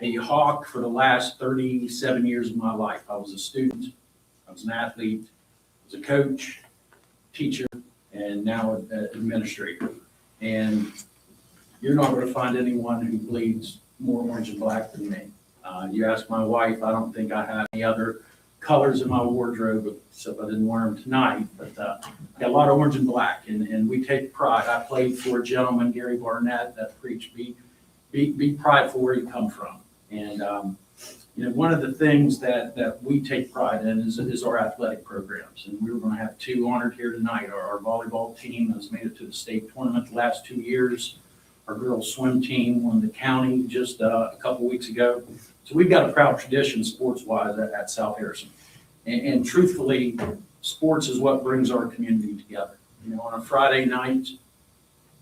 a Hawk for the last 37 years of my life. I was a student, I was an athlete, I was a coach, teacher, and now an administrator. And you're not going to find anyone who bleeds more orange and black than me. You ask my wife, I don't think I have any other colors in my wardrobe, except I didn't wear them tonight, but got a lot of orange and black, and we take pride. I played for a gentleman, Gary Barnett, that preached, be prideful where you come from. And, one of the things that we take pride in is our athletic programs. And we were going to have two honored here tonight. Our volleyball team has made it to the state tournament the last 2 years. Our girls swim team won the county just a couple weeks ago. So we've got a proud tradition sports-wise at South Harrison. And truthfully, sports is what brings our community together. On a Friday night,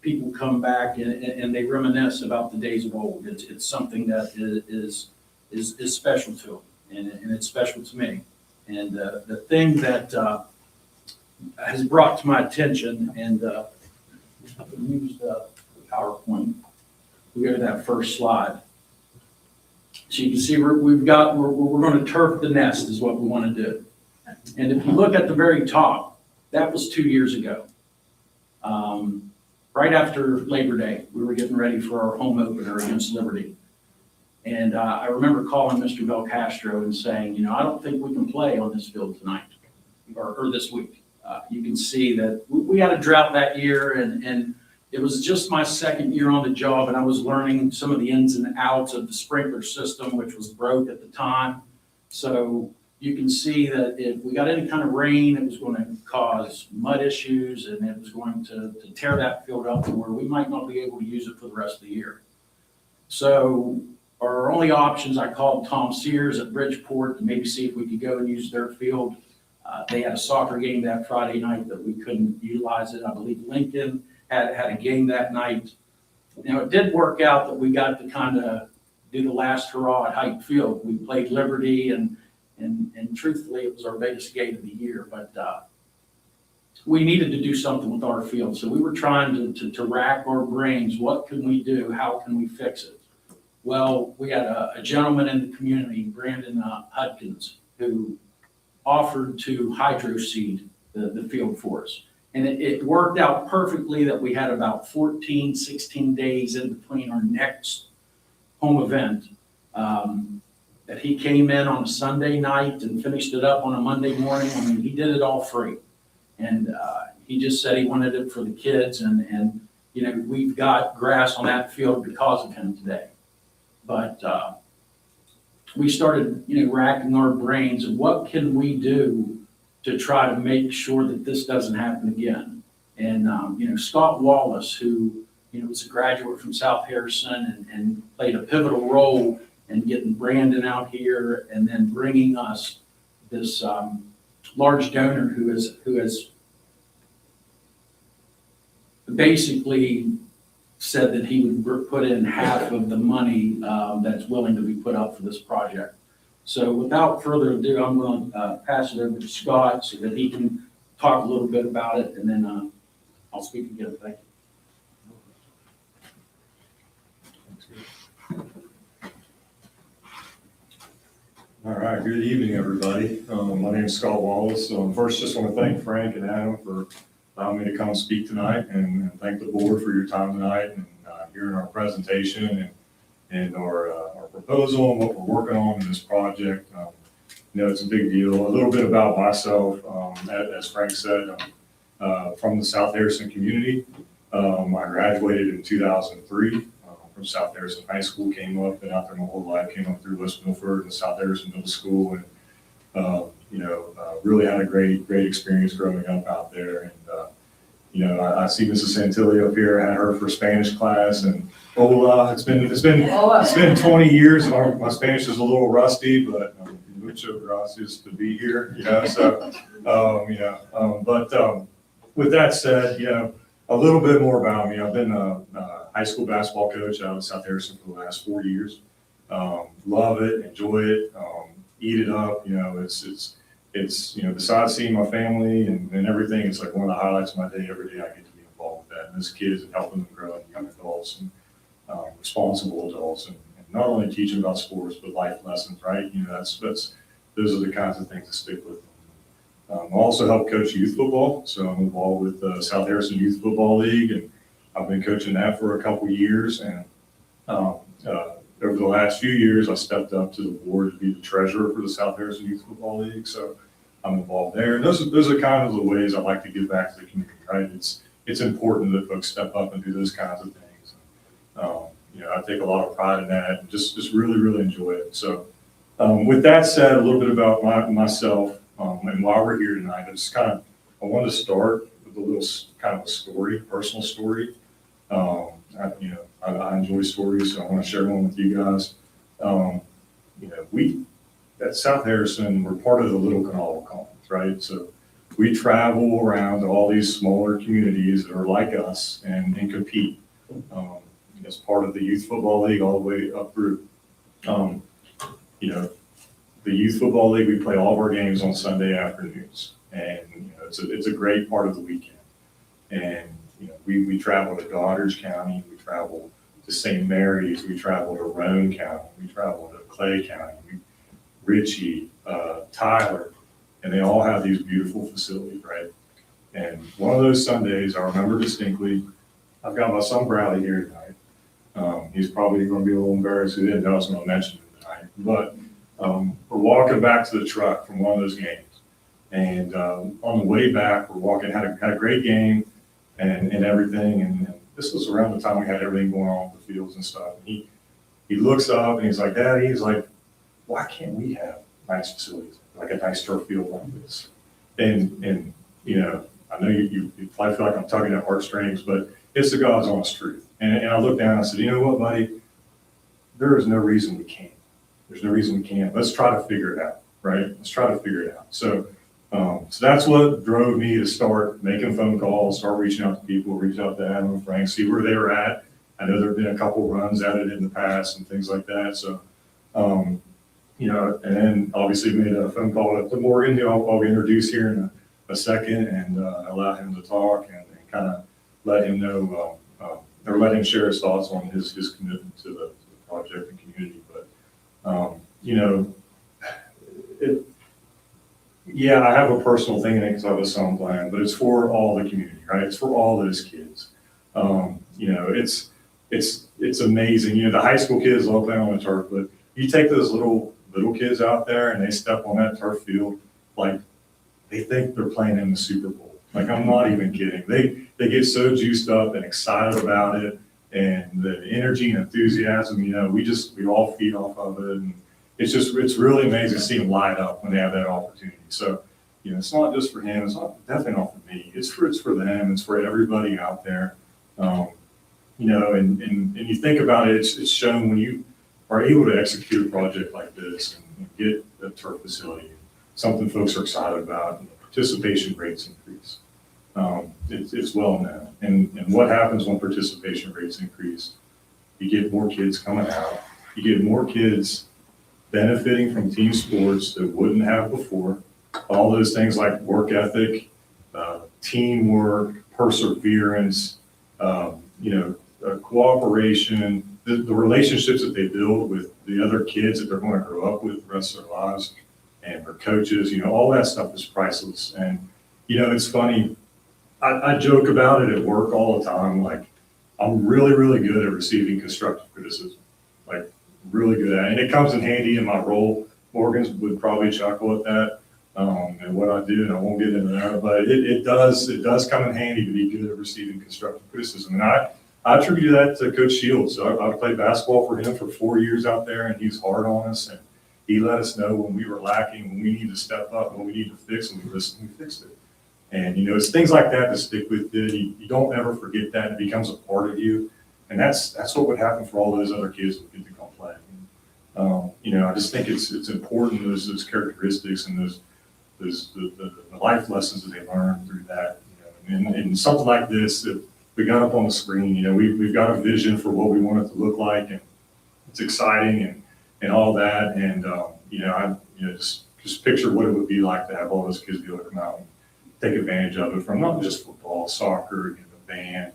people come back and they reminisce about the days of old. It's something that is special to them, and it's special to me. And the thing that has brought to my attention, and I can use the PowerPoint. We go to that first slide. So you can see we're going to turf the nest is what we want to do. And if you look at the very top, that was 2 years ago. Right after Labor Day, we were getting ready for our home opener against Liberty. And I remember calling Mr. Belcastro and saying, I don't think we can play on this field tonight or this week. You can see that we had a drought that year, and it was just my second year on the job, and I was learning some of the ins and outs of the sprinkler system, which was broke at the time. So you can see that if we got any kind of rain, it was going to cause mud issues, and it was going to tear that field up to where we might not be able to use it for the rest of the year. So our only options, I called Tom Sears at Bridgeport to maybe see if we could go and use their field. They had a soccer game that Friday night that we couldn't utilize it. I believe Lincoln had a game that night. It did work out that we got to kind of do the last hurrah at Height Field. We played Liberty, and truthfully, it was our biggest game of the year. But we needed to do something with our field. So we were trying to rack our brains. What can we do? How can we fix it? Well, we had a gentleman in the community, Brandon Hudkins, who offered to hydro seed the field for us. And it worked out perfectly that we had about 14, 16 days in between our next home event. That he came in on a Sunday night and finished it up on a Monday morning. I mean, he did it all free. And he just said he wanted it for the kids. And we've got grass on that field because of him today. But we started, racking our brains of what can we do to try to make sure that this doesn't happen again. And, Scott Wallace, who, was a graduate from South Harrison and played a pivotal role in getting Brandon out here and then bringing us this large donor who has basically said that he would put in half of the money that's willing to be put up for this project. So without further ado, I'm going to pass it over to Scott so that he can talk a little bit about it, and then I'll speak again. Thank you. All right, good evening, everybody. My name is Scott Wallace. First, just want to thank Frank and Adam for allowing me to come speak tonight, and thank the board for your time tonight and hearing our presentation and our proposal and what we're working on in this project. It's a big deal. A little bit about myself, as Frank said, I'm from the South Harrison community. I graduated in 2003 from South Harrison High School, came up, been out there my whole life, came up through West Milford and South Harrison Middle School, and really had a great experience growing up out there. And I see Mrs. Santilli up here. I had her for Spanish class, and it's been 20 years. My Spanish is a little rusty, but mucho gracias to be here. But with that said, a little bit more about me. I've been a high school basketball coach out of South Harrison for the last 4 years. Love it, enjoy it, eat it up. It's besides seeing my family and everything, it's like one of the highlights of my day. Every day I get to be involved with that. And as kids and helping them grow into young adults and responsible adults and not only teaching about sports, but life lessons, right? You know, those are the kinds of things that stick with them. I also help coach youth football. So I'm involved with the South Harrison Youth Football League, and I've been coaching that for a couple of years. And over the last few years, I stepped up to the board to be the treasurer for the South Harrison Youth Football League. So I'm involved there. And those are kind of the ways I like to give back to the community, right? It's important that folks step up and do those kinds of things. You know, I take a lot of pride in that and just really, really enjoy it. So with that said, a little bit about myself and why we're here tonight. I wanted to start with a little kind of a story, personal story. I enjoy stories, so I want to share one with you guys. You know, we at South Harrison, we're part of the Little Kanawha Commons, right? So we travel around to all these smaller communities that are like us and compete as part of the Youth Football League all the way up through. You know, the Youth Football League, we play all of our games on Sunday afternoons, and you know, it's a great part of the weekend. And you know, we travel to Goddard County, we travel to St. Mary's, we travel to Roane County, we travel to Clay County, Ritchie, Tyler, and they all have these beautiful facilities, right? And one of those Sundays, I remember distinctly, I've got my son Bradley here tonight. He's probably going to be a little embarrassed. He didn't know I was going to mention him tonight, but we're walking back to the truck from one of those games. And on the way back, we're walking, had a great game and everything. And this was around the time we had everything going on with the fields and stuff. And he looks up and he's like, Daddy, he's like, why can't we have nice facilities, like a nice turf field like this? And you know, I know you probably feel like I'm tugging at heartstrings, but it's the God's honest truth. And I looked down and I said, you know what, buddy? There is no reason we can't. There's no reason we can't. Let's try to figure it out, right? Let's try to figure it out. So that's what drove me to start making phone calls, start reaching out to people, reach out to Adam and Frank, see where they were at. I know there have been a couple runs at it in the past and things like that. So, you know, and then obviously made a phone call to Morgan, who I'll introduce here in a second, and allow him to talk and kind of let him know, or let him share his thoughts on his commitment to the project and community. But, you know, yeah, I have a personal thing in it because I have a son plan, but it's for all the community, right? It's for all those kids. You know, it's amazing. You know, the high school kids love playing on the turf, but you take those little kids out there and they step on that turf field, like they think they're playing in the Super Bowl. Like, I'm not even kidding. They get so juiced up and excited about it, and the energy and enthusiasm, you know, we all feed off of it. And it's really amazing to see them light up when they have that opportunity. So, you know, it's not just for him. It's definitely not for me. It's for them. It's for everybody out there. You know, and you think about it, it's shown when you are able to execute a project like this and get a turf facility, something folks are excited about, and the participation rates increase. It's well known. And what happens when participation rates increase? You get more kids coming out. You get more kids benefiting from team sports that wouldn't have before. All those things like work ethic, teamwork, perseverance, you know, cooperation, the relationships that they build with the other kids that they're going to grow up with the rest of their lives, and their coaches, you know, all that stuff is priceless. And, you know, it's funny, I joke about it at work all the time. Like, I'm really, really good at receiving constructive criticism, like really good at it. And it comes in handy in my role. Morgan's would probably chuckle at that and what I do, and I won't get into that, but it does come in handy to be good at receiving constructive criticism. And I attribute that to Coach Shields. I played basketball for him for 4 years out there, and he's hard on us, and he let us know when we were lacking, when we need to step up, when we need to fix, and we listened, we fixed it. And, you know, it's things like that stick with you. You don't ever forget that. It becomes a part of you. And that's what would happen for all those other kids that get to come play. You know, I just think it's important, those characteristics and the life lessons that they learn through that. You know, and something like this that we got up on the screen, you know, we've got a vision for what we want it to look like, and it's exciting and all that. And, you know, just picture what it would be like to have all those kids be able to come out and take advantage of it, from not just football, soccer, you know, the band,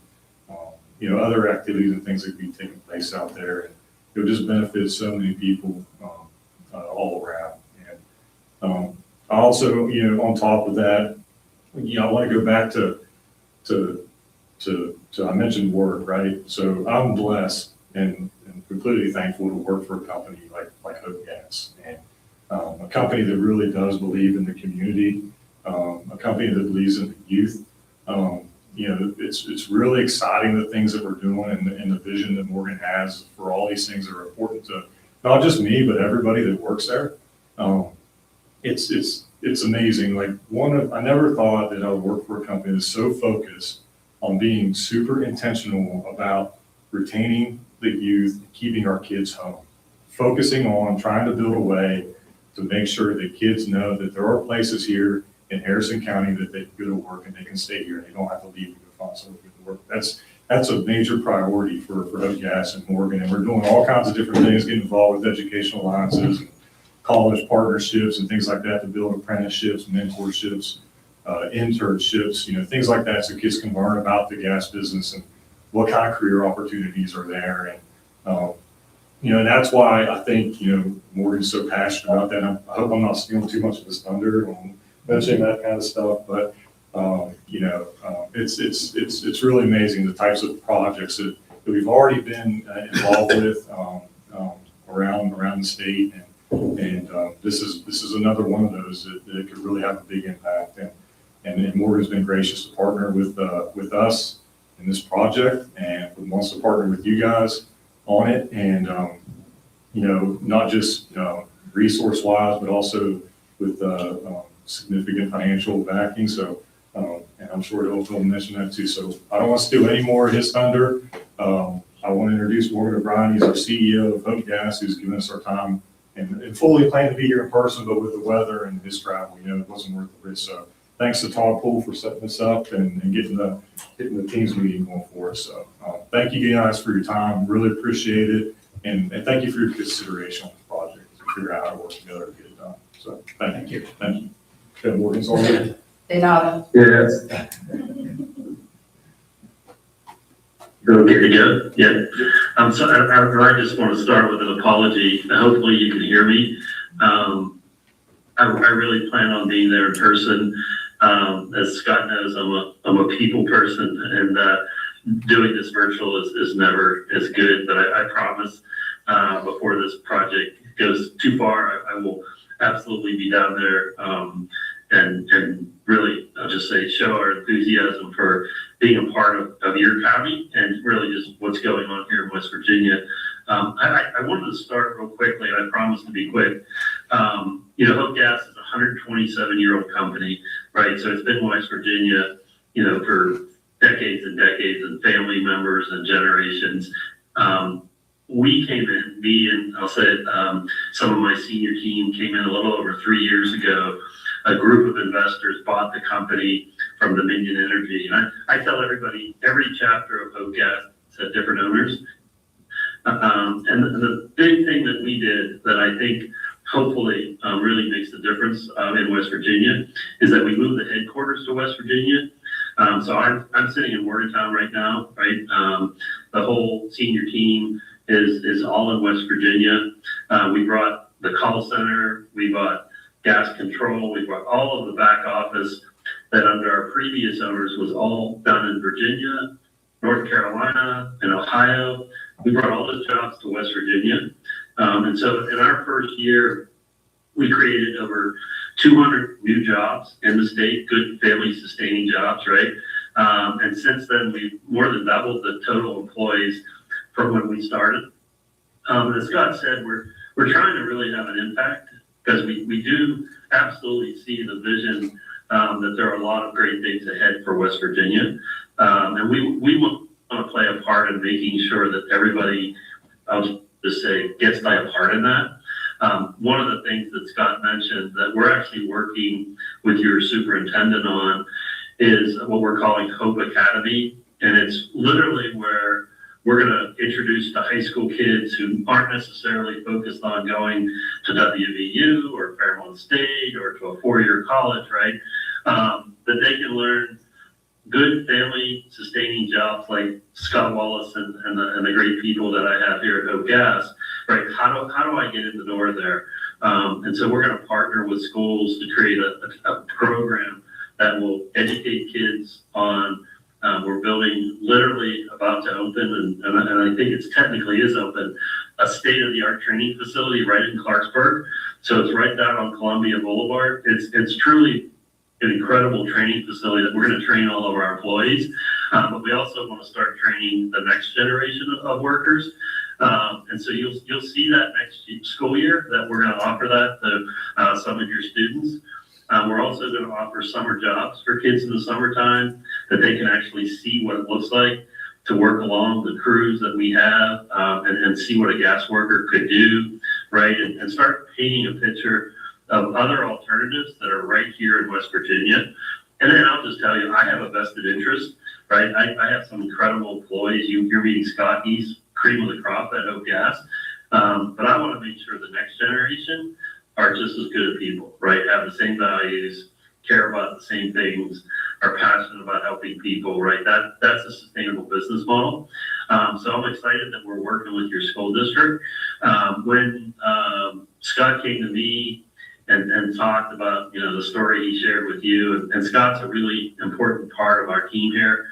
you know, other activities and things that could be taking place out there. it'll just benefit so many people all around. And I also, on top of that, I want to go back to I mentioned work, right? So I'm blessed and completely thankful to work for a company like Hope Gas, and a company that really does believe in the community, a company that believes in the youth. It's really exciting, the things that we're doing and the vision that Morgan has for all these things that are important to not just me, but everybody that works there. It's amazing. I never thought that I would work for a company that's so focused on being super intentional about retaining the youth, keeping our kids home, focusing on trying to build a way to make sure that kids know that there are places here in Harrison County that they can go to work and they can stay here and they don't have to leave to go find somewhere to go to work. That's a major priority for Hope Gas and Morgan, and we're doing all kinds of different things, getting involved with educational alliances, college partnerships and things like that to build apprenticeships, mentorships, internships, things like that, so kids can learn about the gas business and what kind of career opportunities are there. And that's why I think Morgan's so passionate about that. I hope I'm not stealing too much of his thunder on mentioning that kind of stuff, but it's really amazing the types of projects that we've already been involved with around the state. And this is another one of those that could really have a big impact. And Morgan's been gracious to partner with us in this project and wants to partner with you guys on it. And not just resource wise, but also with significant financial backing. So and I'm sure he'll mention that too. So I don't want to steal any more of his thunder. I want to introduce Morgan O'Brien. He's our CEO of Hope Gas, who's given us our time and fully planned to be here in person, but with the weather and his travel, it wasn't worth the risk. So thanks to Todd Poole for setting this up and getting the teams meeting going for us. So thank you guys for your time. Really appreciate it. And thank you for your consideration on this project to figure out how to work together to get it done. So thank you. Thank you. Okay, Morgan's on there. They nodded. Yes. Okay to go? Yeah. So I just want to start with an apology. Hopefully you can hear me. I really plan on being there in person. As Scott knows, I'm a people person, and doing this virtual is never as good. But I promise before this project goes too far, I will absolutely be down there and really, I'll just say, show our enthusiasm for being a part of your county and really just what's going on here in West Virginia. I wanted to start real quickly, and I promise to be quick. Hope Gas is a 127-year-old company, right? So it's been in West Virginia, for decades and decades, and family members and generations. We came in, me and I'll say some of my senior team came in a little over 3 years ago. A group of investors bought the company from Dominion Energy. And I tell everybody, every chapter of Hope Gas had different owners. And the big thing that we did that I think hopefully really makes the difference in West Virginia is that we moved the headquarters to West Virginia. So I'm sitting in Morgantown right now, right? The whole senior team is all in West Virginia. We brought the call center, we brought gas control, we brought all of the back office that under our previous owners was all done in Virginia, North Carolina, and Ohio. We brought all those jobs to West Virginia. And so in our first year, we created over 200 new jobs in the state, good family sustaining jobs, right? And since then, we've more than doubled the total employees from when we started. As Scott said, we're trying to really have an impact because we do absolutely see the vision that there are a lot of great things ahead for West Virginia. And we want to play a part in making sure that everybody, I'll just say, gets to play a part in that. One of the things that Scott mentioned that we're actually working with your superintendent on is what we're calling Hope Academy. And it's literally where we're going to introduce to high school kids who aren't necessarily focused on going to WVU or Fairmont State or to a four-year college, right? That they can learn good family sustaining jobs like Scott Wallace and the great people that I have here at Hope Gas right? How do I get in the door there? And so we're going to partner with schools to create a program that will educate kids on, we're building, literally about to open, and I think it's technically is open, a state-of-the-art training facility right in Clarksburg. So it's right down on Columbia Boulevard. It's truly an incredible training facility that we're going to train all of our employees. But we also want to start training the next generation of workers. And so you'll see that next school year that we're going to offer that to some of your students. We're also going to offer summer jobs for kids in the summertime that they can actually see what it looks like to work along the crews that we have, and see what a gas worker could do, right? And start painting a picture of other alternatives that are right here in West Virginia. And then I'll just tell you, I have a vested interest, right? I have some incredible employees. You're meeting Scott, he's cream of the crop at Hope Gas. But I want to make sure the next generation are just as good at people, right? Have the same values, care about the same things, are passionate about helping people, right? That's a sustainable business model. So I'm excited that we're working with your school district. When Scott came to me and talked about, the story he shared with you, and Scott's a really important part of our team here.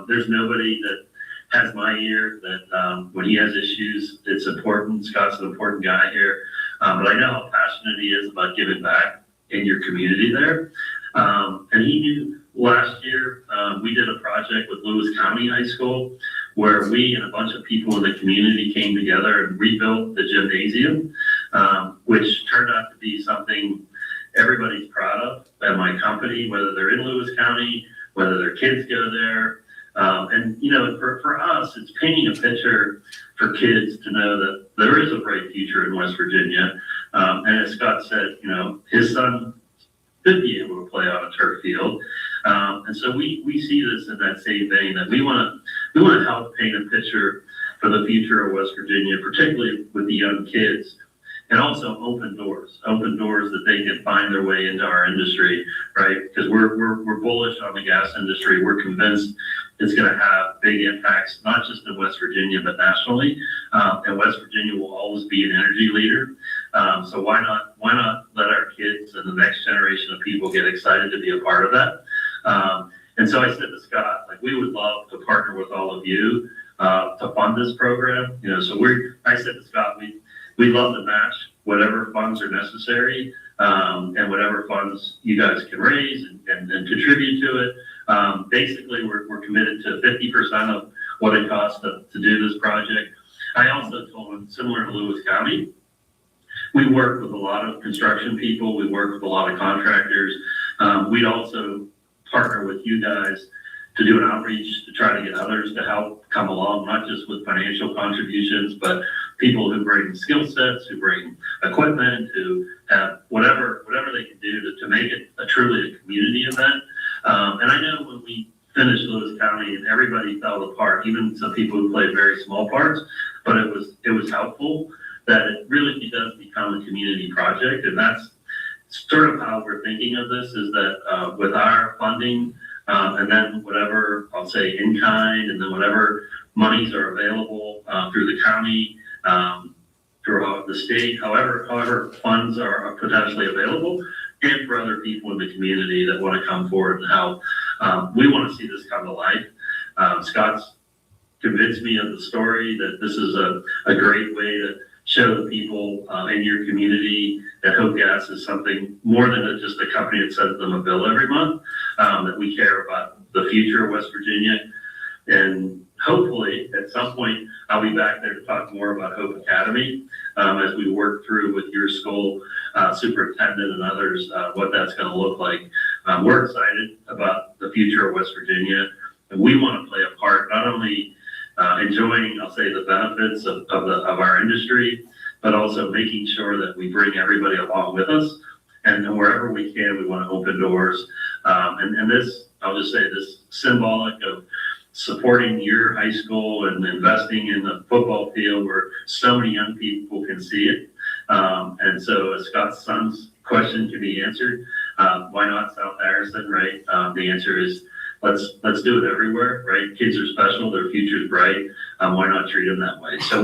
There's nobody that has my ear that when he has issues, it's important. Scott's an important guy here. But I know how passionate he is about giving back in your community there. And he knew last year, we did a project with Lewis County High School where we and a bunch of people in the community came together and rebuilt the gymnasium, which turned out to be something everybody's proud of at my company, whether they're in Lewis County, whether their kids go there. And for us, it's painting a picture for kids to know that there is a bright future in West Virginia. And as Scott said, his son could be able to play on a turf field. And so we see this in that same vein, that we want to help paint a picture for the future of West Virginia, particularly with the young kids, and also open doors that they can find their way into our industry, right? Because we're bullish on the gas industry. We're convinced it's going to have big impacts, not just in West Virginia, but nationally. And West Virginia will always be an energy leader. So why not let our kids and the next generation of people get excited to be a part of that? And so I said to Scott, we would love to partner with all of you to fund this program. So I said to Scott, we'd love to match whatever funds are necessary, and whatever funds you guys can raise and contribute to it. Basically, we're committed to 50% of what it costs to do this project. I also told him, similar to Lewis County, we work with a lot of construction people. We work with a lot of contractors. We'd also partner with you guys to do an outreach to try to get others to help come along, not just with financial contributions, but people who bring skill sets, who bring equipment, who have whatever they can do to make it truly a community event. And I know when we finished Lewis County and everybody fell apart, even some people who played very small parts, but it was helpful that it really does become a community project. And that's sort of how we're thinking of this, is that with our funding, and then whatever, I'll say in kind, and then whatever monies are available through the county, throughout the state, however funds are potentially available, and for other people in the community that want to come forward and help. We want to see this come to life. Scott's convinced me of the story that this is a great way to show the people in your community that Hope Gas is something more than just a company that sends them a bill every month, that we care about the future of West Virginia. And hopefully at some point I'll be back there to talk more about Hope Academy as we work through with your school superintendent and others what that's going to look like. We're excited about the future of West Virginia, and we want to play a part, not only enjoying, I'll say, the benefits of our industry, but also making sure that we bring everybody along with us. And wherever we can, we want to open doors. And this, I'll just say, this symbolic of supporting your high school and investing in the football field where so many young people can see it. And so as Scott's son's question can be answered, why not South Harrison, right? The answer is, let's do it everywhere, right? Kids are special, their future's bright. Why not treat them that way? So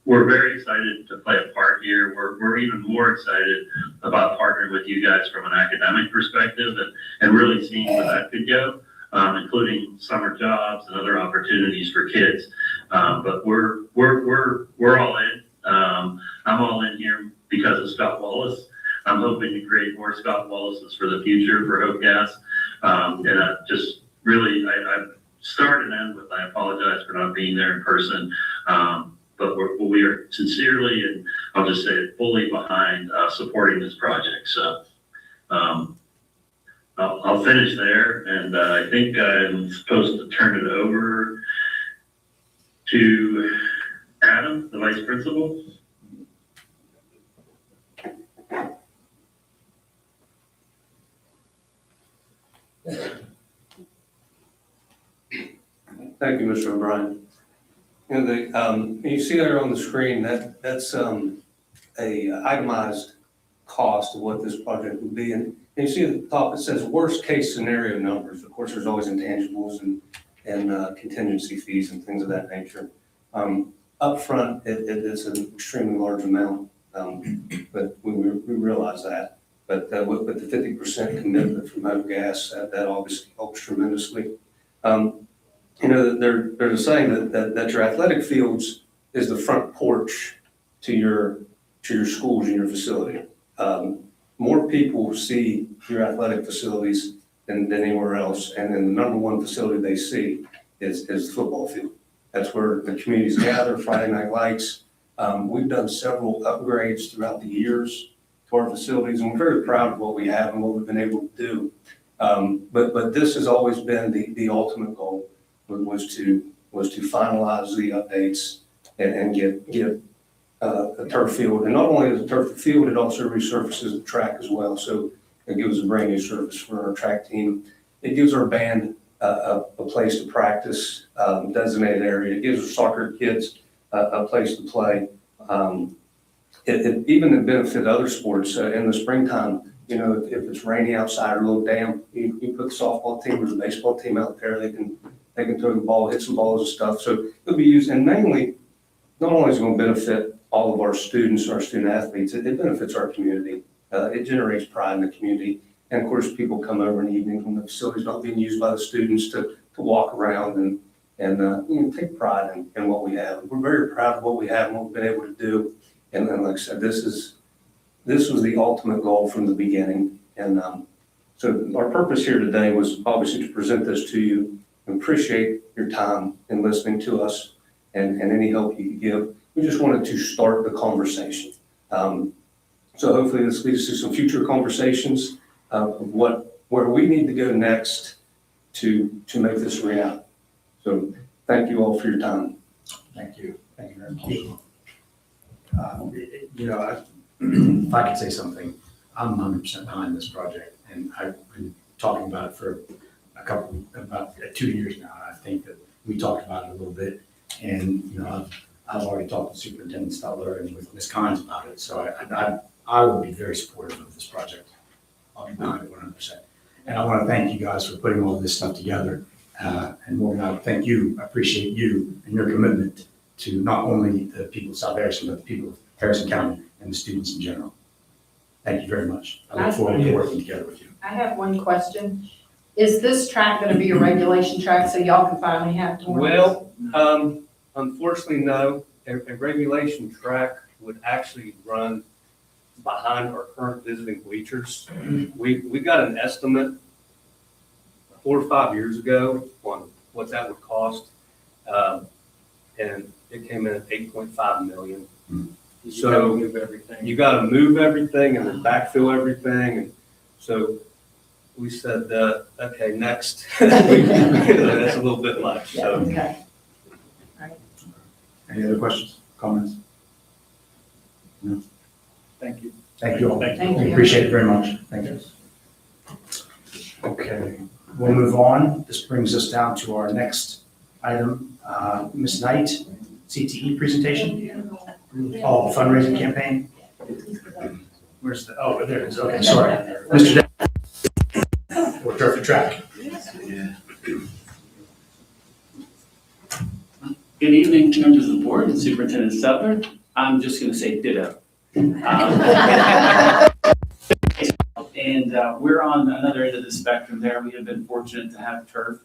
we're very excited to play a part here. We're even more excited about partnering with you guys from an academic perspective and really seeing where that could go, including summer jobs and other opportunities for kids. But we're all in. I'm all in here because of Scott Wallace. I'm hoping to create more Scott Wallaces for the future for Hope Gas. And I just really, I start and end with, I apologize for not being there in person. But we are sincerely, and I'll just say it, fully behind supporting this project. So I'll finish there, and I think I'm supposed to turn it over to Adam, the Vice Principal. Thank you, Mr. O'Brien. You know, you see there on the screen, that's a itemized cost of what this project would be. And you see at the top, it says worst case scenario numbers. Of course, there's always intangibles and contingency fees and things of that nature. Upfront, it is an extremely large amount, but we realize that. But with the 50% commitment from Hope Gas, that obviously helps tremendously. You know, there's a saying that your athletic fields is the front porch to your schools and your facility. More people see your athletic facilities than anywhere else, and then the number one facility they see is the football field. That's where the communities gather, Friday night lights. We've done several upgrades throughout the years to our facilities, and we're very proud of what we have and what we've been able to do. But this has always been the ultimate goal, was to finalize the updates and get a turf field. And not only is it a turf field, it also resurfaces the track as well. So it gives a brand new surface for our track team. It gives our band a place to practice, designated area. It gives our soccer kids a place to play. It even benefit other sports in the springtime. You know, if it's rainy outside or a little damp, you put the softball team or the baseball team out there. They can throw the ball, hit some balls and stuff. So it'll be used, and mainly, not only is it going to benefit all of our students, our student athletes, it benefits our community. It generates pride in the community. And of course, people come over in the evening when the facility's not being used by the students to walk around and you know, take pride in what we have. We're very proud of what we have and what we've been able to do. And then, like I said, this was the ultimate goal from the beginning. And so our purpose here today was obviously to present this to you and appreciate your time in listening to us and any help you could give. We just wanted to start the conversation. So hopefully this leads to some future conversations of where we need to go next to make this a reality. So thank you all for your time. Thank you. Thank you very much. You know, if I could say something, I'm 100% behind this project, and I've been talking about it for about 2 years now. I think that we talked about it a little bit, and you know, I've already talked to Superintendent Stutler and with Ms. Kynes about it. So I will be very supportive of this project. I'll be behind it 100%. And I want to thank you guys for putting all this stuff together. And more than that, thank you. I appreciate you and your commitment to not only the people of South Harrison, but the people of Harrison County and the students in general. Thank you very much. I look forward to working together with you. I have one question. Is this track going to be a regulation track so y'all can finally have to? Well, unfortunately, no. A regulation track would actually run behind our current visiting bleachers. We got an estimate 4 or 5 years ago on what that would cost, and it came in at $8.5 million. So you got to move everything and then backfill everything, and so we said, okay, next. That's a little bit much. So. Okay. Any other questions, comments? No? Thank you. Thank you all. Thank you. Appreciate it very much. Thank you. Okay, we'll move on. This brings us down to our next item. Ms. Knight, CTE presentation. Oh, fundraising campaign. Where's the, oh, there it is. Okay, sorry. Mr. Or turf and track. Good evening, members of the board and Superintendent Sutler. I'm just going to say ditto. And we're on another end of the spectrum there. We have been fortunate to have turf.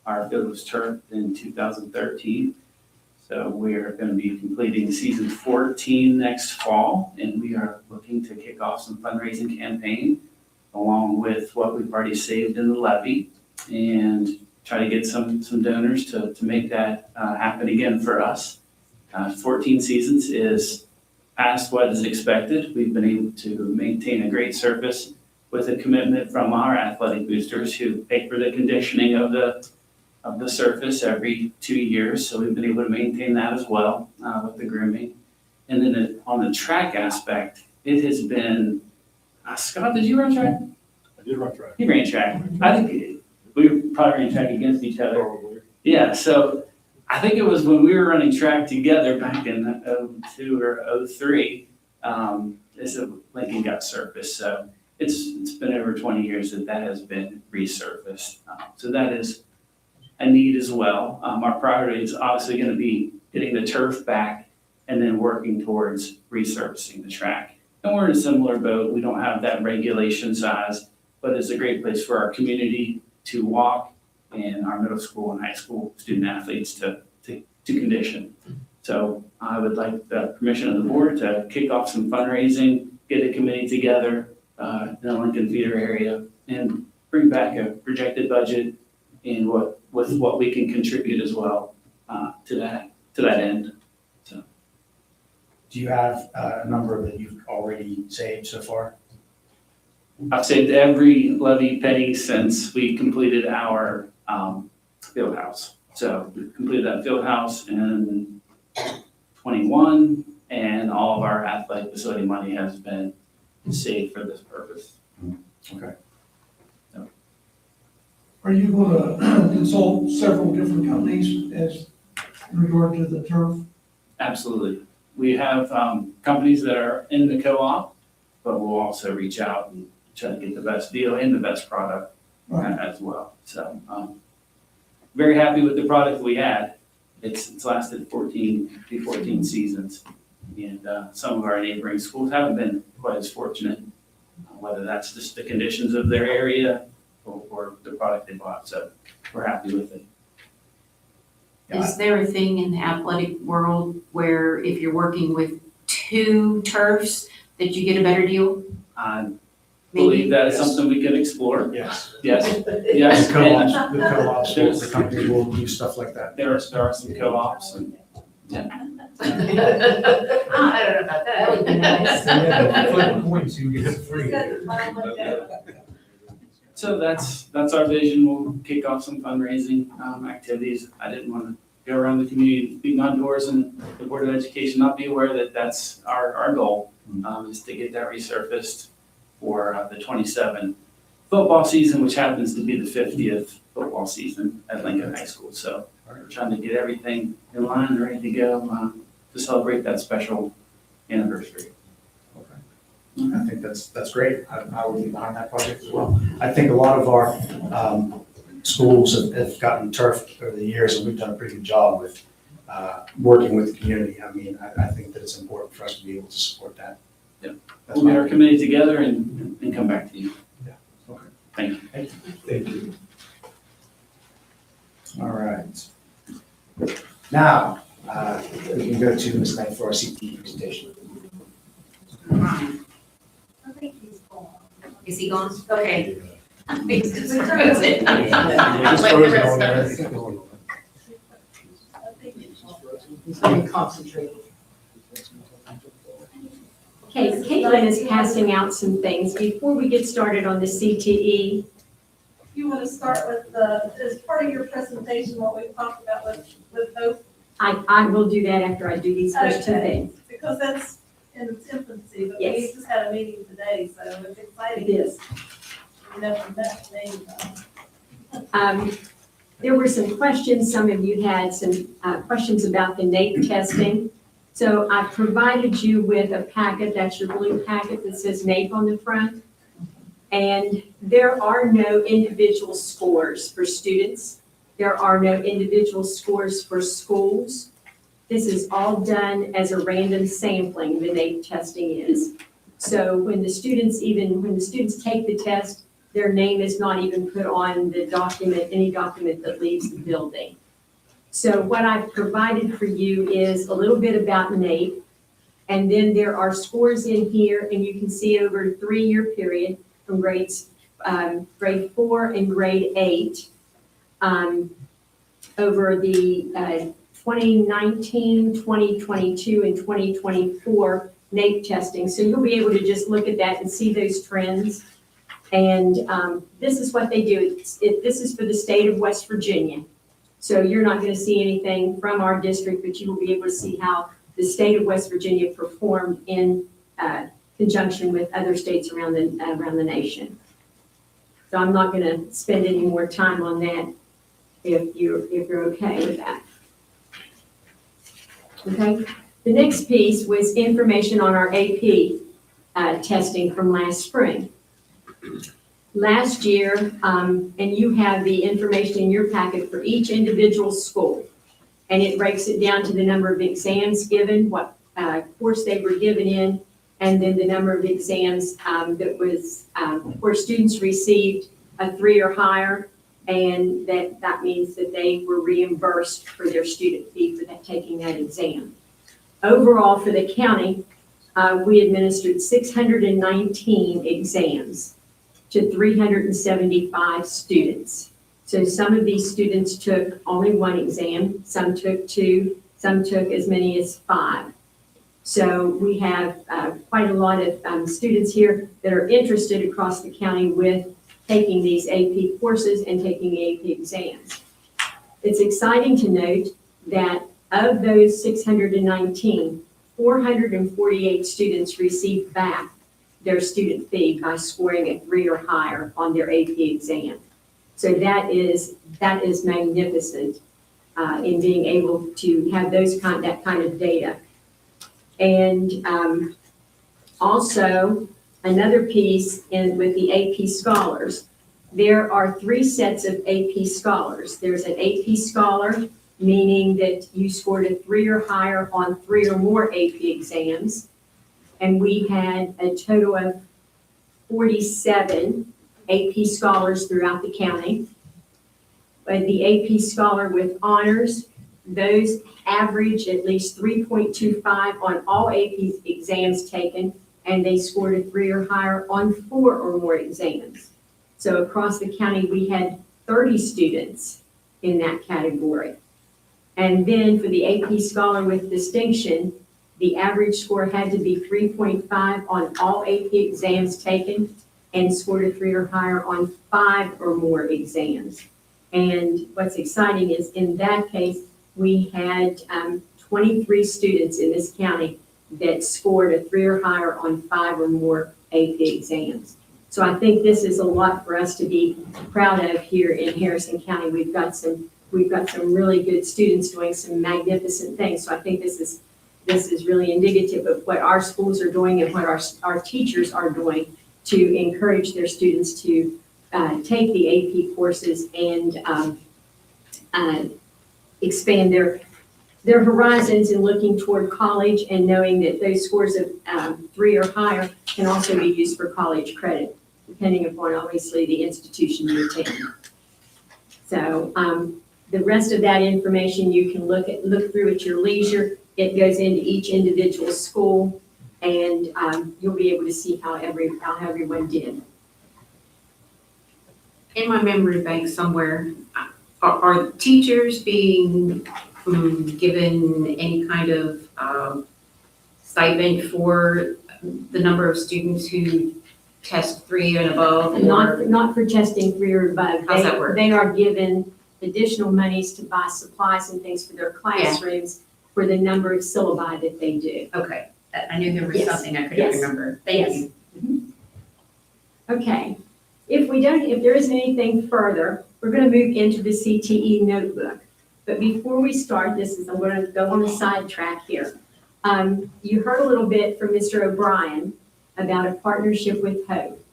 Our field was turfed in 2013. So we're going to be completing season 14 next fall, and we are looking to kick off some fundraising campaign along with what we've already saved in the levy and try to get some donors to make that happen again for us. 14 seasons is past what is expected. We've been able to maintain a great service with a commitment from our athletic boosters who pay for the conditioning of the surface every 2 years. So we've been able to maintain that as well with the grooming. And then on the track aspect, it has been, Scott, did you run track? I did run track. He ran track. I think we probably ran track against each other. Probably. Yeah, so I think it was when we were running track together back in 02 or 03, Lincoln got surfaced. So it's been over 20 years that has been resurfaced. So that is a need as well. Our priority is obviously going to be getting the turf back and then working towards resurfacing the track. And we're in a similar boat. We don't have that regulation size, but it's a great place for our community to walk and our middle school and high school student athletes to condition. So I would like the permission of the board to kick off some fundraising, get a committee together in the Lincoln Theater area and bring back a projected budget and with what we can contribute as well to that end. So, Do you have a number that you've already saved so far? I've saved every levy penny since we completed our field house. So we completed that field house in 21, and all of our athletic facility money has been saved for this purpose. Okay. Are you going to consult several different companies as in regard to the turf? Absolutely. We have companies that are in the co-op, but we'll also reach out and try to get the best deal and the best product as well. So very happy with the product we had. It's lasted 14 seasons. And some of our neighboring schools haven't been quite as fortunate, whether that's just the conditions of their area or the product they bought. So we're happy with it. Is there a thing in the athletic world where if you're working with 2 turfs that you get a better deal? I believe that is Yes. something we can explore. Yes. Yes, The yes. co-ops, And the co-ops, the companies will do stuff like that. there are some co-ops and I don't know about that. That would be nice. Flip points, you get it free. so that's our vision. We'll kick off some fundraising activities. I didn't want to go around the community beating on doors and the Board of Education not be aware that that's our goal, is to get that resurfaced for the 27 football season, which happens to be the 50th football season at Lincoln High School. So we're trying to get everything in line and ready to go to celebrate that special anniversary. I think that's great. I will be behind that project as well. I think a lot of our schools have gotten turf over the years, and we've done a pretty good job with working with the community. I mean, I think that it's important for us to be able to support that. Yeah. That's We'll get my our committee together and come back to you. Yeah. Okay. Thank you. Thank you. All right. Now, we can go to Ms. Knight for our CTE presentation. I think he's gone. Is he gone? Okay. It's Just frozen. frozen on there. I think it's gone. He's very concentrated. Okay, Caitlin is passing out some things. Before we get started on the CTE, You want to start with as part of your presentation, what we talked about with both, I will do that after I do these first 2 Okay. things. because that's in its infancy, but we Yes. just had a meeting today, so it's exciting. It is. You know, from that meeting, There were some questions, some of you had some questions about the NAEP testing. So I provided you with a packet, that's your blue packet that says NAEP on the front. And there are no individual scores for students. There are no individual scores for schools. This is all done as a random sampling, the NAEP testing is. So when the students take the test, their name is not even put on the document, any document that leaves the building. So what I've provided for you is a little bit about NAEP, and then there are scores in here, and you can see over a 3-year period from grade 4 and grade 8, over the 2019, 2022, and 2024 NAEP testing. So you'll be able to just look at that and see those trends. And this is what they do. This is for the state of West Virginia. So you're not going to see anything from our district, but you will be able to see how the state of West Virginia performed in conjunction with other states around the nation. So I'm not going to spend any more time on that if you're okay with that. Okay. The next piece was information on our AP testing from last spring. Last year, and you have the information in your packet for each individual school, and it breaks it down to the number of exams given, what course they were given in, and then the number of exams that was where students received a 3 or higher, and that means that they were reimbursed for their student fee for taking that exam. Overall, for the county, we administered 619 exams to 375 students. So some of these students took only 1 exam, some took 2, some took as many as 5. So we have quite a lot of students here that are interested across the county with taking these AP courses and taking AP exams. It's exciting to note that of those 619, 448 students received back their student fee by scoring a 3 or higher on their AP exam. So that is magnificent in being able to have that kind of data. And also another piece with the AP scholars. There are 3 sets of AP scholars. There's an AP scholar, meaning that you scored a 3 or higher on 3 or more AP exams. And we had a total of 47 AP scholars throughout the county. But the AP scholar with honors, those average at least 3.25 on all AP exams taken, and they scored a 3 or higher on 4 or more exams. So across the county, we had 30 students in that category. And then for the AP scholar with distinction, the average score had to be 3.5 on all AP exams taken and scored a 3 or higher on 5 or more exams. And what's exciting is in that case, we had 23 students in this county that scored a 3 or higher on 5 or more AP exams. So I think this is a lot for us to be proud of here in Harrison County. We've got some really good students doing some magnificent things. So I think this is really indicative of what our schools are doing and what our teachers are doing to encourage their students to take the AP courses and expand their horizons in looking toward college and knowing that those scores of 3 or higher can also be used for college credit, depending upon obviously the institution you attend. So the rest of that information you can look through at your leisure. It goes into each individual school, and you'll be able to see how everyone did. In my memory bank somewhere, are teachers being given any kind of stipend for the number of students who test 3 and above? Not for testing 3 or above. How's that work? They are given additional monies to buy supplies and things for their classrooms for the number of syllabi that they do. Okay, I knew there was Yes. something I couldn't Yes. remember. Thank Yes. you. Okay, if there isn't anything further, we're going to move into the CTE notebook. But before we start, I'm going to go on a sidetrack here. You heard a little bit from Mr. O'Brien about a partnership with Hope.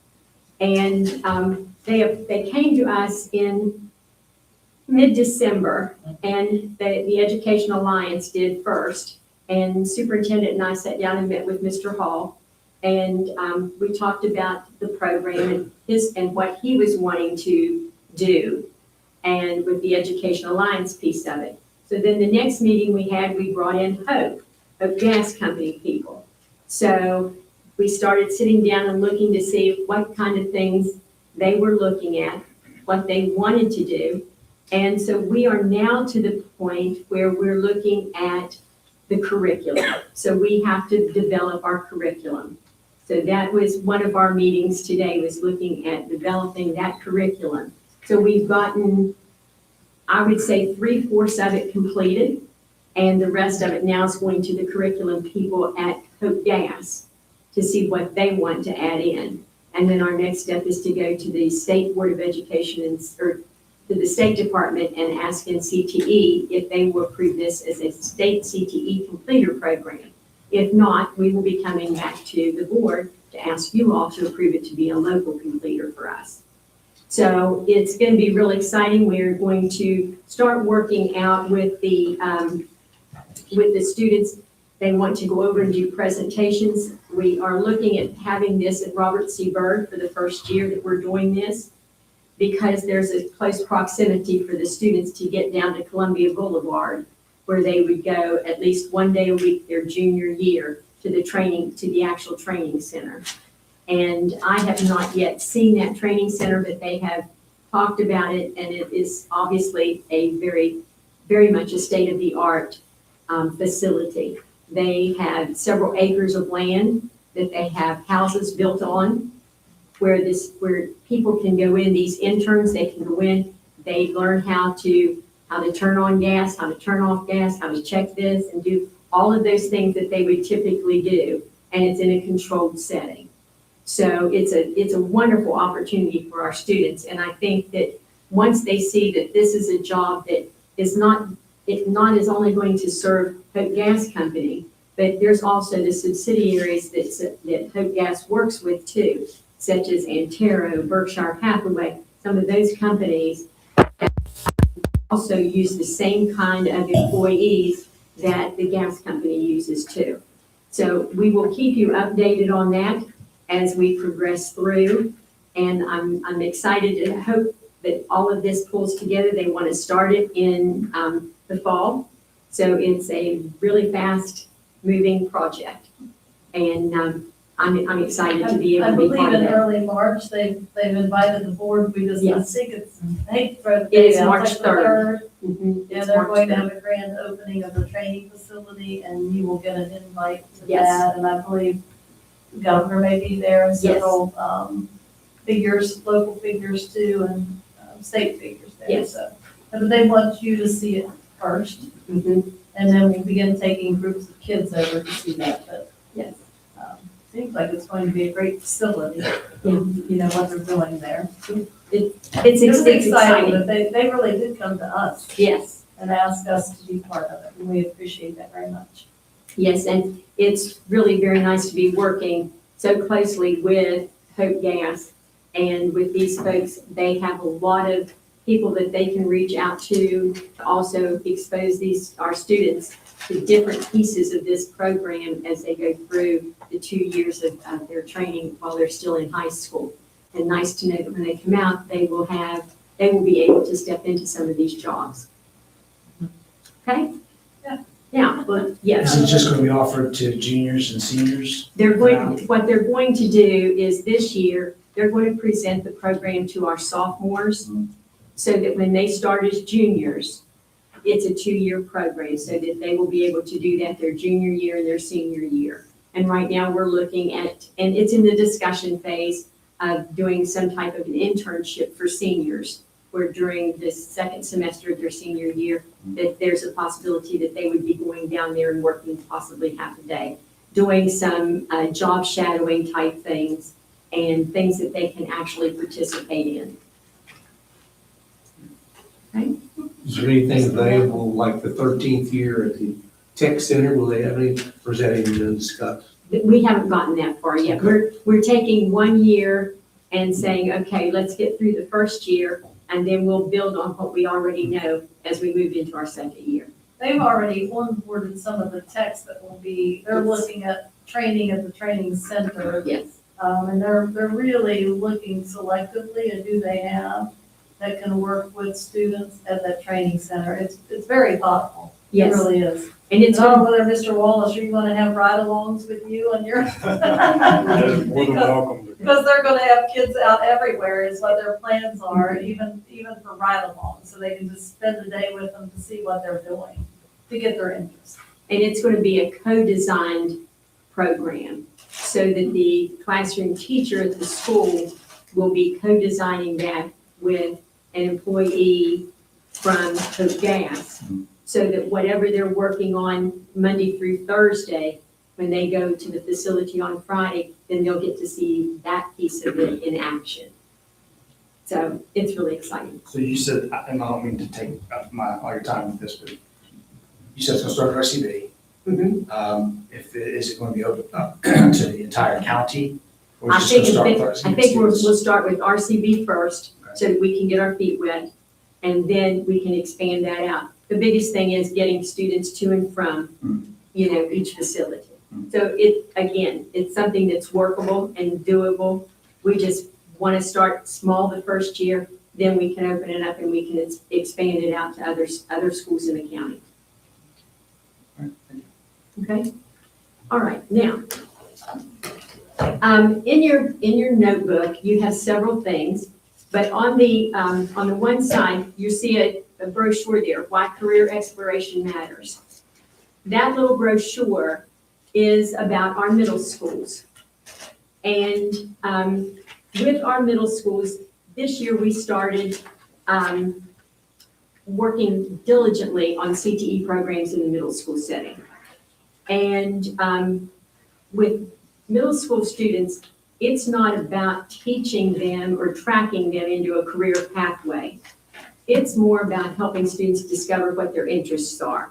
And they came to us in mid-December, and the Education Alliance did first. And Superintendent and I sat down and met with Mr. Hall, and we talked about the program and what he was wanting to do, and with the Education Alliance piece of it. So then the next meeting we had, we brought in Hope Gas Company people. So we started sitting down and looking to see what kind of things they were looking at, what they wanted to do. And so we are now to the point where we're looking at the curriculum. So we have to develop our curriculum. So that was one of our meetings today, was looking at developing that curriculum. So we've gotten, I would say, 3/4 of it completed, and the rest of it now is going to the curriculum people at Hope Gas to see what they want to add in. And then our next step is to go to the State Board of Education or to the State Department and ask in CTE if they will approve this as a state CTE completer program. If not, we will be coming back to the board to ask you all to approve it to be a local completer for us. So it's going to be really exciting. We're going to start working out with the students. They want to go over and do presentations. We are looking at having this at Robert C. Byrd for the first year that we're doing this, because there's a close proximity for the students to get down to Columbia Boulevard, where they would go at least one day a week their junior year to the actual training center. And I have not yet seen that training center, but they have talked about it, and it is obviously a very, very much a state-of-the-art facility. They have several acres of land that they have houses built on, where people can go in, these interns, they can go in, they learn how to turn on gas, how to turn off gas, how to check this, and do all of those things that they would typically do, and it's in a controlled setting. So it's a wonderful opportunity for our students, and I think that once they see that this is a job that is not only going to serve Hope Gas Company, but there's also the subsidiaries that Hope Gas works with too, such as Antero, Berkshire Hathaway. Some of those companies also use the same kind of employees that the gas company uses too. So we will keep you updated on that as we progress through. And I'm excited to hope that all of this pulls together. They want to start it in the fall. So it's a really fast moving project. And I'm excited to be able to be part of I believe in it. early March, they've invited the board, we just, I Yes. think I hate to throw the It date is out, March like the 3rd. Yeah, It's they're March going to 3rd. have a grand opening of the training facility, and you will get an invite to Yes. that. And I believe the governor may be there, and Yes. several figures, local figures too, and state figures there. Yes. So, but they want you to see it first, Mhm. and then we'll begin taking groups of kids over to see that. But Yes. seems like it's going to be a great facility. Yeah. You know what they're doing there. It's It's exciting, exciting. but they really did come to us Yes. and ask us to be part of it, and we appreciate that very much. Yes, and it's really very nice to be working so closely with Hope Gas and with these folks. They have a lot of people that they can reach out to also expose our students to different pieces of this program as they go through the 2 years of their training while they're still in high school. And nice to know that when they come out, they will be able to step into some of these jobs. Okay? Yeah. Yeah, well, yes. Is it just going to be offered to juniors and seniors? What they're going to do is this year, they're going to present the program to our sophomores so that when they start as juniors, it's a 2-year program so that they will be able to do that their junior year and their senior year. And right now we're looking at, and it's in the discussion phase of doing some type of an internship for seniors, where during this second semester of their senior year, that there's a possibility that they would be going down there and working possibly half a day, doing some job shadowing type things and things that they can actually participate in. Okay? Is there anything available, like the 13th year at the tech center, will they have any, or is that even been discussed? We haven't gotten that far yet. We're taking 1 year and saying, okay, let's get through the first year, and then we'll build on what we already know as we move into our second year. They've already onboarded some of the techs that will be, they're looking at training at the training center. Yes. And they're really looking selectively at who they have that can work with students at that training center. It's very thoughtful. It Yes, really is. and it's I don't know whether Mr. Wallace, are you gonna have ride-alongs with you and your? You're more than Because welcome to. because they're gonna have kids out everywhere is what their plans are, even for ride-alongs. So they can just spend the day with them to see what they're doing, to get their interest. And it's going to be a co-designed program so that the classroom teacher at the school will be co-designing that with an employee from Hope Gas, so that whatever they're working on Monday through Thursday, when they go to the facility on Friday, then they'll get to see that piece of it in action. So it's really exciting. So you said, and I don't mean to take up all your time with this, but you said it's gonna start at RCB. Is it gonna be open up to the entire county? Or I is it just think, gonna start with RCB I think we'll students? start with RCB first, Okay. so that we can get our feet wet, and then we can expand that out. The biggest thing is getting students to and from, each facility. So it's something that's workable and doable. We just want to start small the first year, then we can open it up and we can expand it out to other schools in the county. Okay? All right, now, in your notebook, you have several things, but on the one side, you see a brochure there, Why Career Exploration Matters. That little brochure is about our middle schools. And with our middle schools, this year we started working diligently on CTE programs in the middle school setting. And with middle school students, it's not about teaching them or tracking them into a career pathway. It's more about helping students discover what their interests are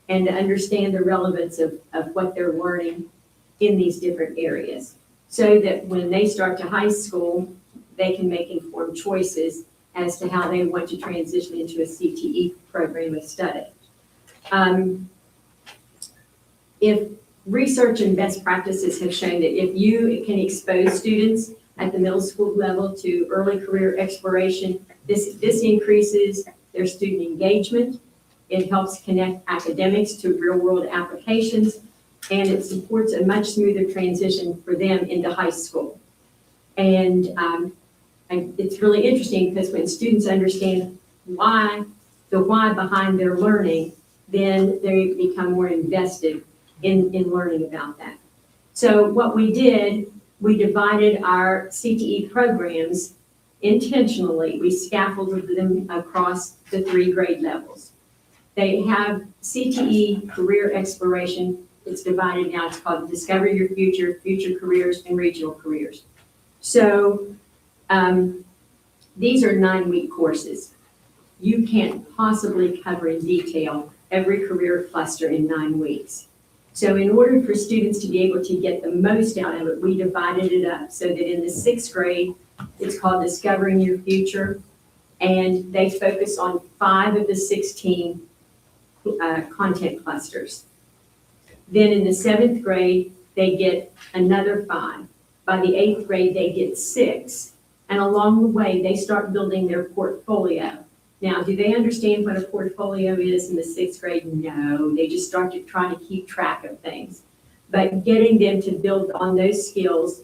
and to understand the relevance of what they're learning in these different areas, so that when they start to high school, they can make informed choices as to how they want to transition into a CTE program of study. If research and best practices have shown that if you can expose students at the middle school level to early career exploration, this increases their student engagement. It helps connect academics to real-world applications, and it supports a much smoother transition for them into high school. And it's really interesting because when students understand the why behind their learning, then they become more invested in learning about that. So what we did, we divided our CTE programs intentionally. We scaffolded them across the 3 grade levels. They have CTE Career Exploration. It's divided now. It's called Discover Your Future, Future Careers, and Regional Careers. So these are 9-week courses. You can't possibly cover in detail every career cluster in 9 weeks. So in order for students to be able to get the most out of it, we divided it up so that in the 6th grade, it's called Discovering Your Future, and they focus on 5 of the 16 content clusters. Then in the 7th grade, they get another 5. By the 8th grade, they get 6. And along the way, they start building their portfolio. Now, do they understand what a portfolio is in the 6th grade? No, they just start to try to keep track of things. But getting them to build on those skills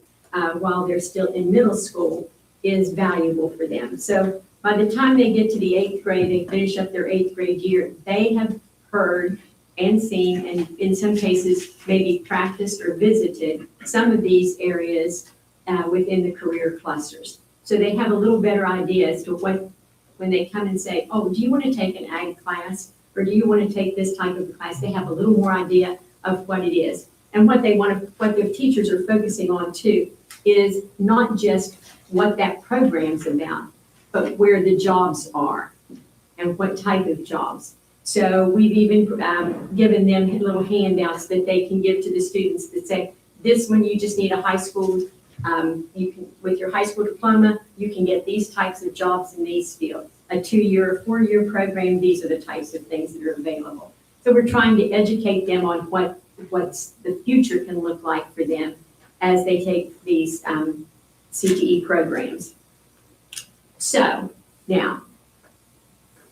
while they're still in middle school is valuable for them. So by the time they get to the 8th grade, they finish up their 8th grade year, they have heard and seen, and in some cases, maybe practiced or visited some of these areas within the career clusters. So they have a little better idea as to when they come and say, oh, do you want to take an ag class? Or do you want to take this type of class? They have a little more idea of what it is. And what their teachers are focusing on too is not just what that program's about, but where the jobs are and what type of jobs. So we've even given them little handouts that they can give to the students that say, this one you just need a high school, you can, with your high school diploma, you can get these types of jobs in these fields. a 2-year or 4-year program, these are the types of things that are available. So we're trying to educate them on what's the future can look like for them as they take these CTE programs. So now,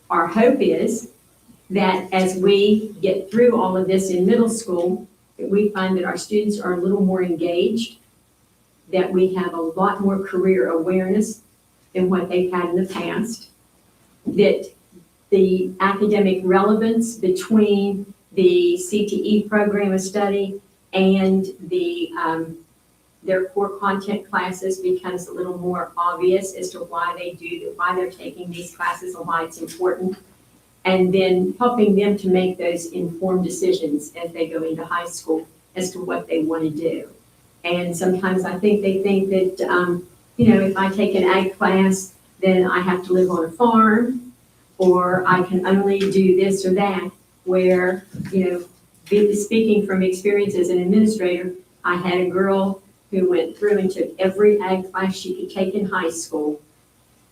our hope is that as we get through all of this in middle school, that we find that our students are a little more engaged, that we have a lot more career awareness than what they've had in the past, that the academic relevance between the CTE program of study and their core content classes becomes a little more obvious as to why they're taking these classes and why it's important. And then helping them to make those informed decisions as they go into high school as to what they want to do. And sometimes I think they think that, if I take an ag class, then I have to live on a farm, or I can only do this or that, where, speaking from experience as an administrator, I had a girl who went through and took every ag class she could take in high school.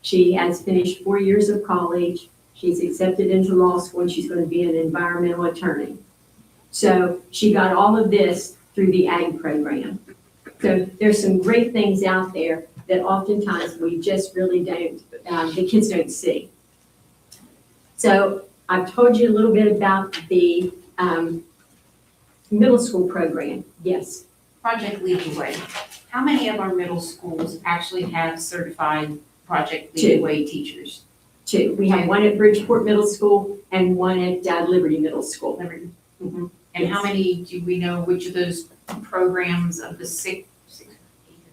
She has finished 4 years of college. She's accepted into law school, and she's going to be an environmental attorney. So she got all of this through the ag program. So there's some great things out there that oftentimes we just really don't, the kids don't see. So I've told you a little bit about the middle school program. Yes. Project Lead the Way. How many of our middle schools actually have certified Project Lead the Way teachers? 2. We have one at Bridgeport Middle School and one at Liberty Middle School. Mm-hmm. And how many, do we know which of those programs of the six,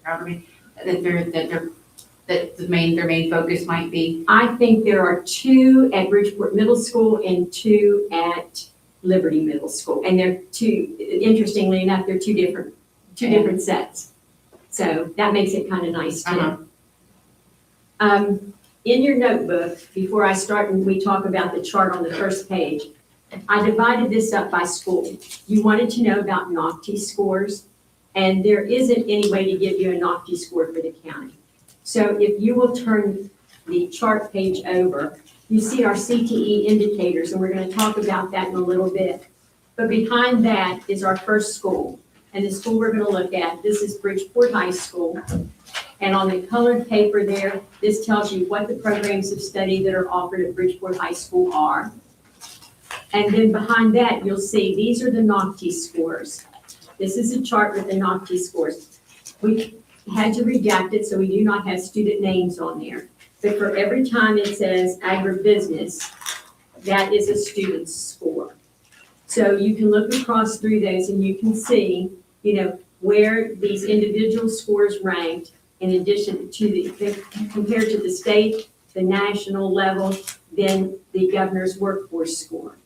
however many, that their main focus might be? I think there are 2 at Bridgeport Middle School and 2 at Liberty Middle School. And they're interestingly enough, they're two different sets. So that makes it kind of nice too. In your notebook, before I start and we talk about the chart on the first page, I divided this up by school. You wanted to know about NOCTI scores, and there isn't any way to give you a NOCTI score for the county. So if you will turn the chart page over, you see our CTE indicators, and we're going to talk about that in a little bit. But behind that is our first school. And the school we're going to look at, this is Bridgeport High School. And on the colored paper there, this tells you what the programs of study that are offered at Bridgeport High School are. And then behind that, you'll see these are the NOCTI scores. This is a chart with the NOCTI scores. We had to redact it, so we do not have student names on there. But for every time it says agribusiness, that is a student's score. So you can look across through those and you can see, where these individual scores ranked in addition to compared to the state, the national level, then the governor's workforce score.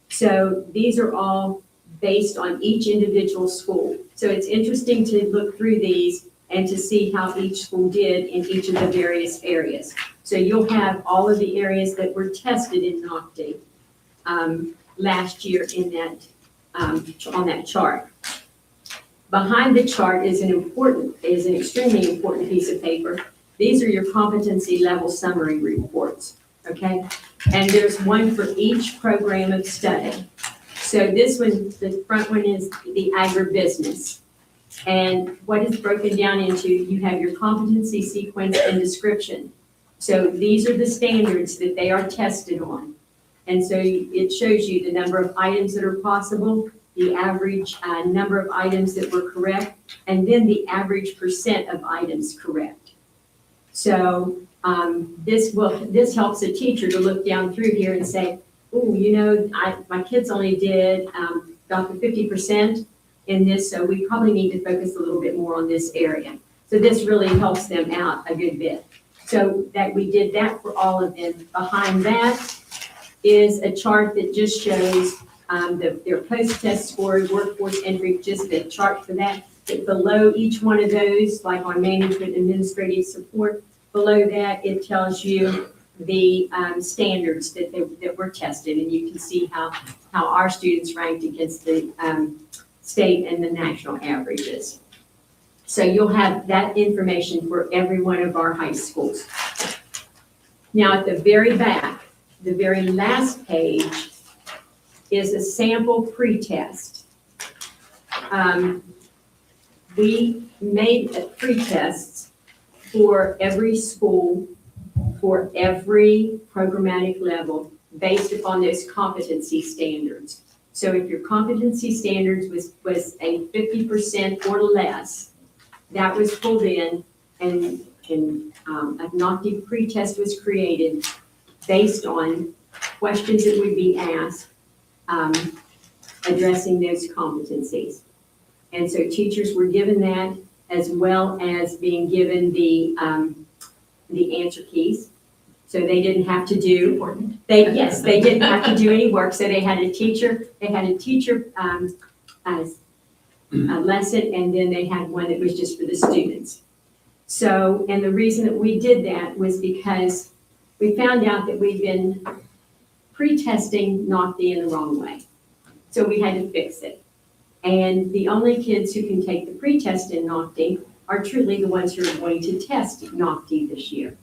So these are all based on each individual school. So it's interesting to look through these and to see how each school did in each of the various areas. So you'll have all of the areas that were tested in NOCTI last year in that on that chart. Behind the chart is an extremely important piece of paper. These are your competency level summary reports, okay? And there's one for each program of study. So this one, the front one is the agribusiness. And what is broken down into, you have your competency sequence and description. So these are the standards that they are tested on. And so it shows you the number of items that are possible, the average number of items that were correct, and then the average percent of items correct. So this helps a teacher to look down through here and say, oh, my kids only did about the 50% in this, so we probably need to focus a little bit more on this area. So this really helps them out a good bit. So that we did that for all of them. Behind that is a chart that just shows their post-test score, workforce entry, just the chart for that. But below each one of those, like on management administrative support, below that it tells you the standards that were tested, and you can see how our students ranked against the state and the national averages. So you'll have that information for every one of our high schools. Now, at the very back, the very last page is a sample pretest. We made pretests for every school, for every programmatic level, based upon those competency standards. So if your competency standards was a 50% or less, that was pulled in, and a NOCTI pretest was created based on questions that would be asked, addressing those competencies. And so teachers were given that, as well as being given the answer keys. So they didn't have to do, they didn't have to do any work. So they had a teacher a lesson, and then they had one that was just for the students. So, and the reason that we did that was because we found out that we've been pre-testing NOCTI in the wrong way. So we had to fix it. And the only kids who can take the pre-test in NOCTI are truly the ones who are going to test NOCTI this year.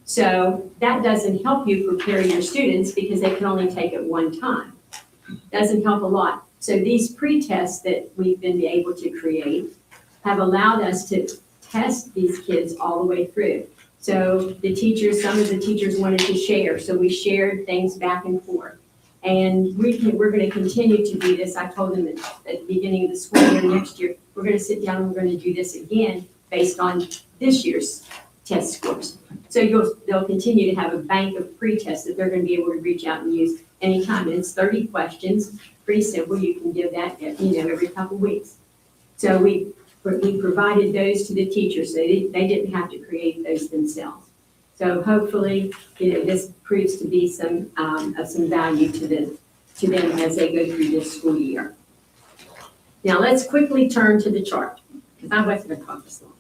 So that doesn't help you prepare your students because they can only take it one time. Doesn't help a lot. So these pre-tests that we've been able to create have allowed us to test these kids all the way through. So the teachers, some of the teachers wanted to share, so we shared things back and forth. And we're going to continue to do this. I told them at the beginning of the school year next year, we're going to sit down and we're going to do this again based on this year's test scores. So they'll continue to have a bank of pre-tests that they're going to be able to reach out and use anytime. And it's 30 questions, pretty simple. You can give that, every couple weeks. So we provided those to the teachers. So they didn't have to create those themselves. So hopefully, this proves to be of some value to them as they go through this school year. Now let's quickly turn to the chart, because I wasn't going to talk this long.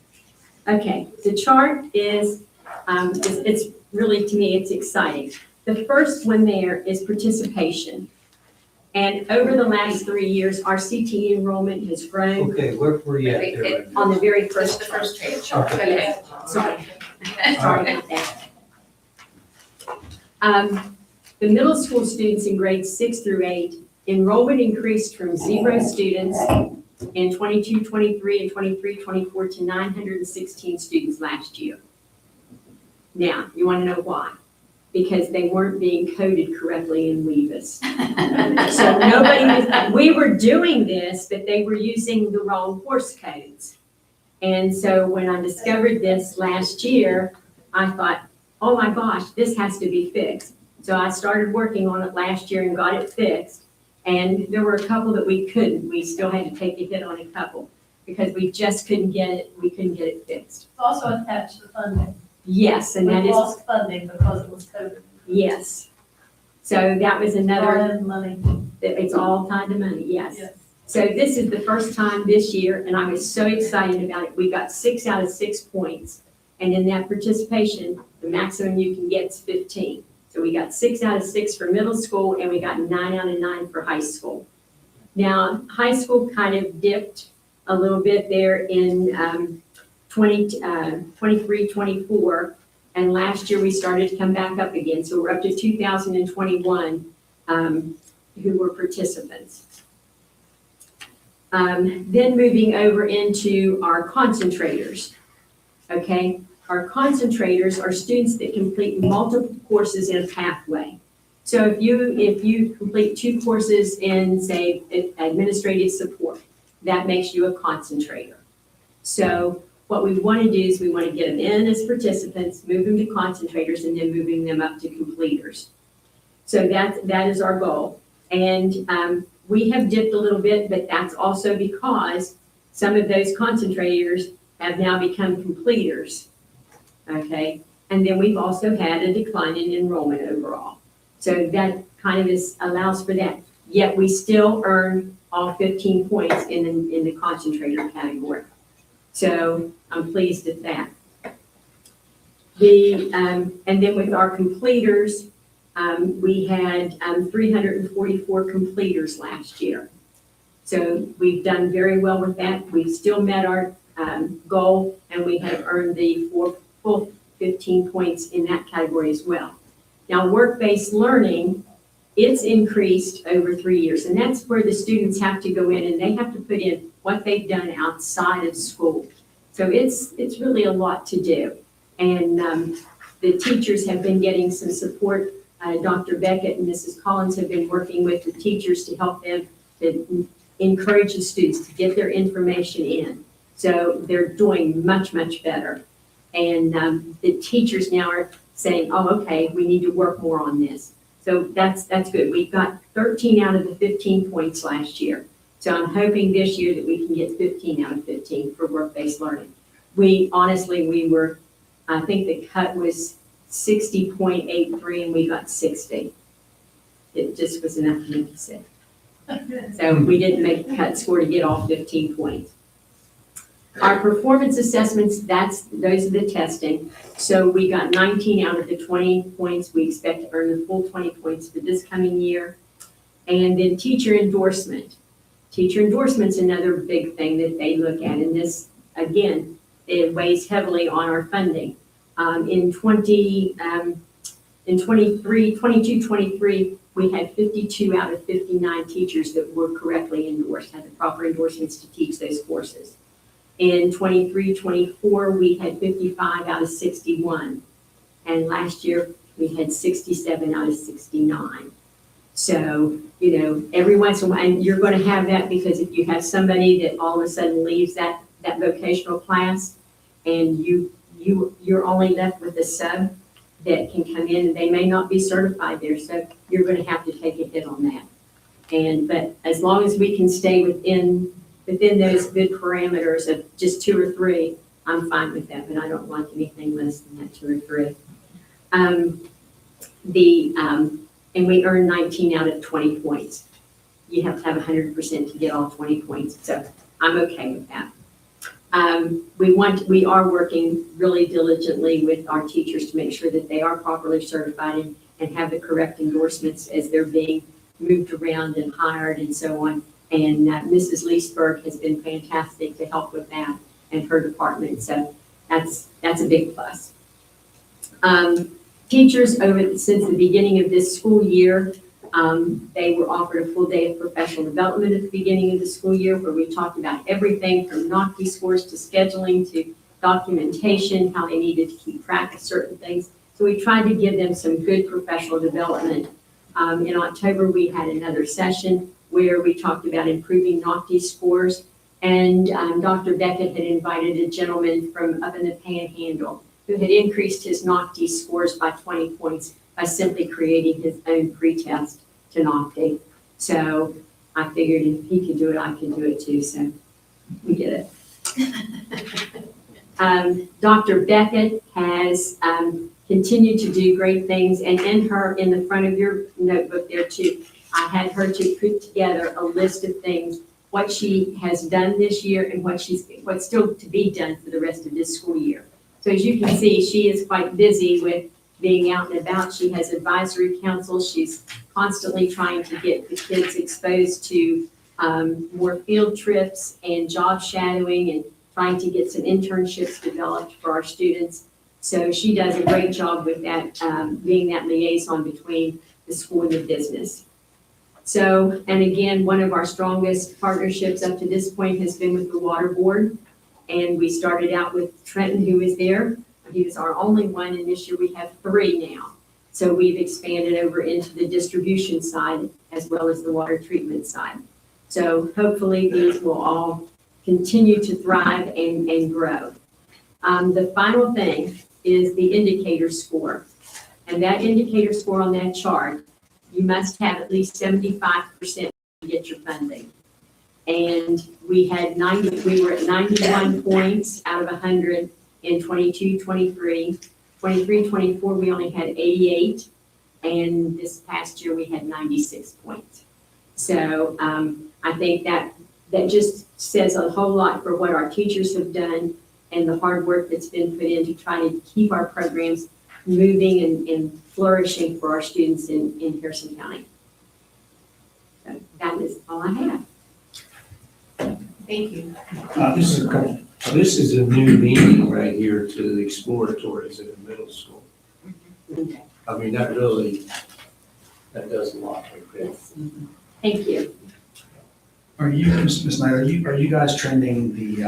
Okay, the chart is, it's really, to me, it's exciting. The first one there is participation. And over the last 3 years, our CTE enrollment has grown. Okay, where were you at there? On the very first. The first page. Okay. Sorry. Sorry about that. The middle school students in grades 6 through 8, enrollment increased from 0 students in 22-23 and 23-24 to 916 students last year. Now, you want to know why? Because they weren't being coded correctly in Weavis. So we were doing this, but they were using the wrong course codes. And so when I discovered this last year, I thought, oh my gosh, this has to be fixed. So I started working on it last year and got it fixed. And there were a couple that we couldn't. We still had to take a hit on a couple because we just couldn't get it. We couldn't get it fixed. It's also attached to funding. Yes, and that We is, lost funding because it was COVID. yes. So that was another, Borrowed money. it's all tied to money, yes. Yes. So this is the first time this year, and I was so excited about it. We got 6 out of 6 points. And in that participation, the maximum you can get is 15. So we got 6 out of 6 for middle school, and we got 9 out of 9 for high school. Now, high school kind of dipped a little bit there in 23, 24, and last year we started to come back up again. So we're up to 2021 who were participants. Then moving over into our concentrators, okay? Our concentrators are students that complete multiple courses in a pathway. So if you complete 2 courses in, say, administrative support, that makes you a concentrator. So what we want to do is we want to get them in as participants, move them to concentrators, and then moving them up to completers. So that is our goal. And we have dipped a little bit, but that's also because some of those concentrators have now become completers. Okay, and then we've also had a decline in enrollment overall. So that kind of allows for that. Yet we still earn all 15 points in the concentrator category. So I'm pleased at that. And then with our completers, we had 344 completers last year. So we've done very well with that. We've still met our goal, and we have earned the full 15 points in that category as well. Now, work-based learning, it's increased over 3 years, and that's where the students have to go in and they have to put in what they've done outside of school. So it's really a lot to do. And the teachers have been getting some support. Dr. Beckett and Mrs. Collins have been working with the teachers to help them to encourage the students to get their information in. So they're doing much, much better. And the teachers now are saying, oh, okay, we need to work more on this. So that's good. We got 13 out of the 15 points last year. So I'm hoping this year that we can get 15 out of 15 for work-based learning. We were, I think the cut was 60.83 and we got 60. It just was enough to make you sick. So we didn't make the cut score to get all 15 points. Our performance assessments, those are the testing. So we got 19 out of the 20 points. We expect to earn the full 20 points for this coming year. And then teacher endorsement. Teacher endorsement's another big thing that they look at. And this, again, it weighs heavily on our funding. In 22-23, we had 52 out of 59 teachers that were correctly endorsed, had the proper endorsements to teach those courses. In 23-24, we had 55 out of 61. And last year, we had 67 out of 69. So, every once in a while, and you're going to have that because if you have somebody that all of a sudden leaves that vocational class and you're only left with a sub that can come in and they may not be certified there. So you're going to have to take a hit on that. But as long as we can stay within those good parameters of just 2 or 3, I'm fine with that, but I don't like anything less than that 2 or 3. And we earn 19 out of 20 points. You have to have 100% to get all 20 points, so I'm okay with that. We are working really diligently with our teachers to make sure that they are properly certified and have the correct endorsements as they're being moved around and hired and so on. And Mrs. Leesburg has been fantastic to help with that and her department. So that's a big plus. Teachers since the beginning of this school year, they were offered a full day of professional development at the beginning of the school year where we talked about everything from NOCTI scores to scheduling to documentation, how they needed to keep track of certain things. So we tried to give them some good professional development. In October, we had another session where we talked about improving NOCTI scores. And Dr. Beckett had invited a gentleman from up in the Panhandle who had increased his NOCTI scores by 20 points by simply creating his own pretest to NOCTI. So I figured if he could do it, I can do it too. So we did it. Dr. Beckett has continued to do great things. And in the front of your notebook there too, I had her to put together a list of things, what she has done this year and what's still to be done for the rest of this school year. So as you can see, she is quite busy with being out and about. She has advisory council. She's constantly trying to get the kids exposed to more field trips and job shadowing and trying to get some internships developed for our students. So she does a great job with that, being that liaison between the school and the business. So, and again, one of our strongest partnerships up to this point has been with the water board. And we started out with Trenton, who was there. He was our only one, and this year we have 3 now. So we've expanded over into the distribution side as well as the water treatment side. So hopefully these will all continue to thrive and grow. The final thing is the indicator score. And that indicator score on that chart, you must have at least 75% to get your funding. And we were at 91 points out of 100 in 22-23. 23-24, we only had 88. And this past year, we had 96 points. So I think that just says a whole lot for what our teachers have done and the hard work that's been put in to try to keep our programs moving and flourishing for our students in Harrison County. So that is all I have. Thank you. Just a couple This is a new meaning right here to the exploratories in the middle school. I mean, that does a lot right there. Thank you. Are you, Ms. Knight, are you guys trending the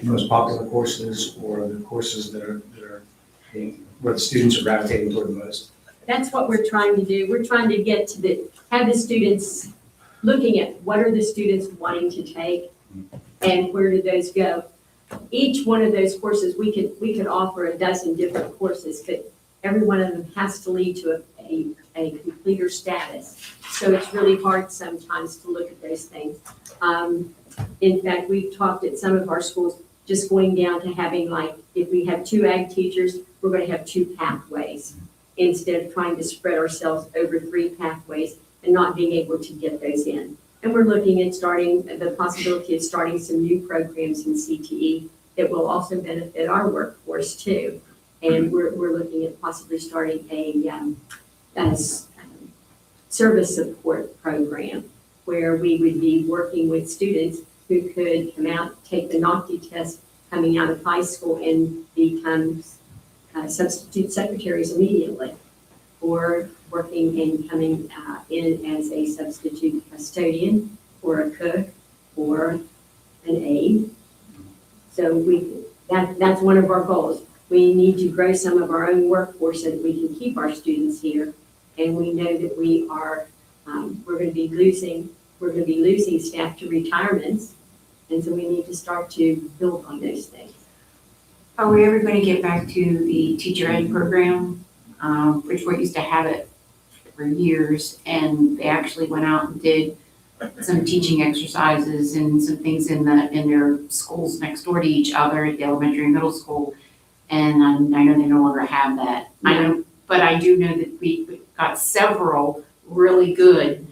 most popular courses or the courses that are being, where the students are gravitating toward the most? That's what we're trying to do. We're trying to get to have the students looking at what are the students wanting to take and where do those go. Each one of those courses, we could offer a dozen different courses, but every one of them has to lead to a completer status. So it's really hard sometimes to look at those things. In fact, we've talked at some of our schools, just going down to having, like, if we have 2 ag teachers, we're going to have 2 pathways instead of trying to spread ourselves over 3 pathways and not being able to get those in. And we're looking at the possibility of starting some new programs in CTE that will also benefit our workforce too. And we're looking at possibly starting a service support program where we would be working with students who could come out, take the NOCTI test coming out of high school and become substitute secretaries immediately, or working and coming in as a substitute custodian or a cook or an aide. So that's one of our goals. We need to grow some of our own workforce so that we can keep our students here. And we know that we're going to be losing staff to retirements. And so we need to start to build on those things. Are we ever going to get back to the teacher ed program? Bridgeport used to have it for years, and they actually went out and did some teaching exercises and some things in their schools next door to each other at the elementary and middle school. And I know they no longer have that. But I do know that we got several really good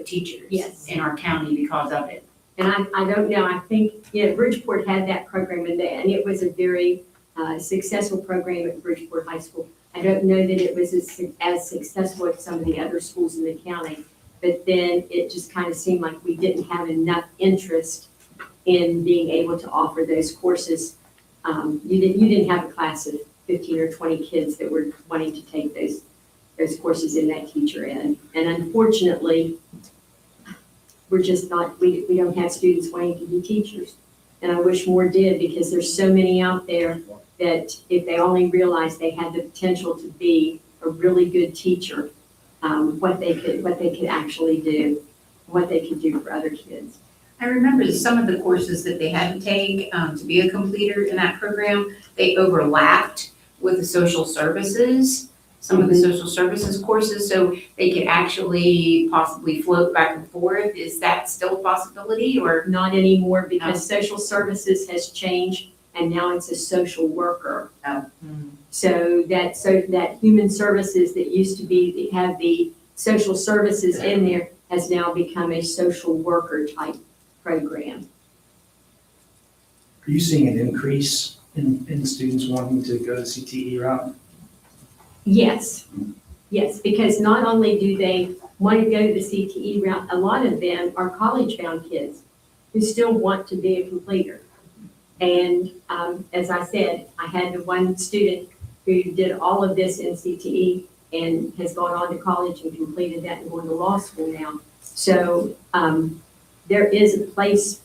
teachers in our county because of it. And I don't know, I think, Bridgeport had that program and it was a very successful program at Bridgeport High School. I don't know that it was as successful as some of the other schools in the county, but then it just kind of seemed like we didn't have enough interest in being able to offer those courses. You didn't have a class of 15 or 20 kids that were wanting to take those courses in that teacher ed. And unfortunately, we're just not, we don't have students wanting to be teachers. And I wish more did, because there's so many out there that if they only realized they had the potential to be a really good teacher, what they could actually do, what they could do for other kids. I remember some of the courses that they had to take to be a completer in that program, they overlapped with the social services, some of the social services courses, so they could actually possibly float back and forth. Is that still a possibility, or? Not anymore, because social services has changed and now it's a social worker. So that human services that used to have the social services in there has now become a social worker type program. Are you seeing an increase in students wanting to go the CTE route? Yes, because not only do they want to go the CTE route, a lot of them are college-bound kids who still want to be a completer. And as I said, I had the one student who did all of this in CTE and has gone on to college and completed that and going to law school now. So there's a place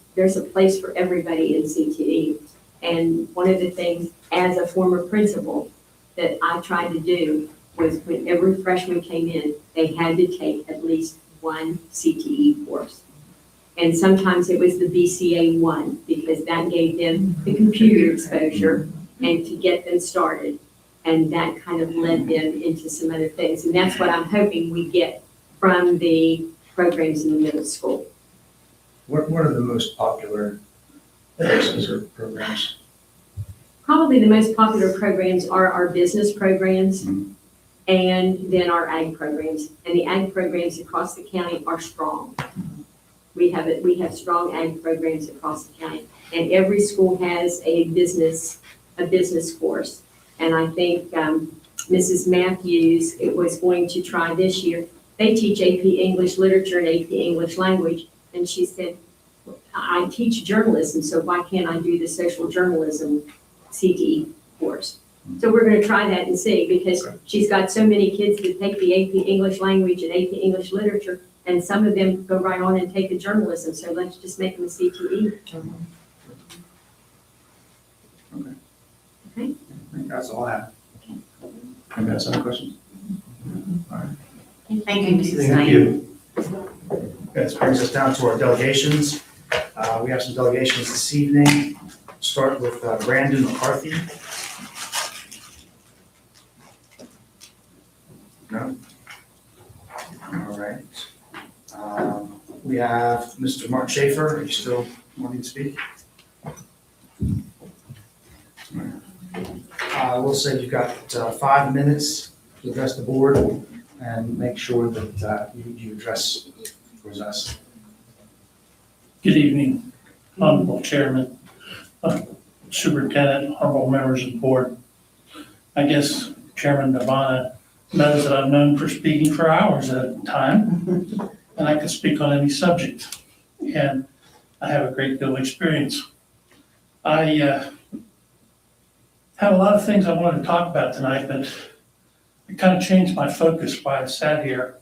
for everybody in CTE. And one of the things as a former principal that I tried to do was when every freshman came in, they had to take at least one CTE course. And sometimes it was the BCA 1, because that gave them the computer exposure and to get them started. And that kind of led them into some other things. And that's what I'm hoping we get from the programs in the middle school. What are the most popular courses or programs? Probably the most popular programs are our business programs and then our ag programs. And the ag programs across the county are strong. We have strong ag programs across the county. And every school has a business course. And I think Mrs. Matthews was going to try this year. They teach AP English Literature and AP English Language. And she said, I teach journalism, so why can't I do the social journalism CTE course? So we're gonna try that and see, because she's got so many kids that take the AP English language and AP English literature, and some of them go right on and take the journalism, so let's just make them a CTE. I think that's all I have. Anybody else have any questions? Thank you, Mrs. Thank Knight. you. This brings us down to our delegations. We have some delegations this evening. Start with Brandon McCarthy. No? All right. We have Mr. Mark Schaefer. Are you still wanting to speak? I will say you've got 5 minutes to address the board and make sure that you address us. Good evening, Honorable Chairman, Superintendent, honorable members of the board. I guess Chairman Navana knows that I'm known for speaking for hours at a time, and I can speak on any subject, and I have a great deal of experience. I had a lot of things I wanted to talk about tonight, but it kind of changed my focus while I sat here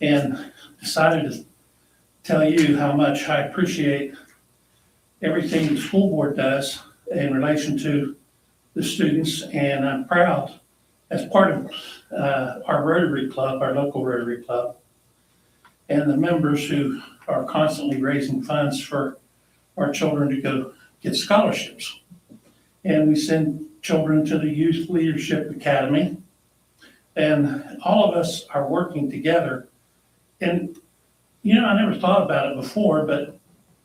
and decided to tell you how much I appreciate everything the school board does in relation to the students, and I'm proud as part of our Rotary Club, our local Rotary Club, and the members who are constantly raising funds for our children to go get scholarships. And we send children to the Youth Leadership Academy, and all of us are working together. And, you know, I never thought about it before, but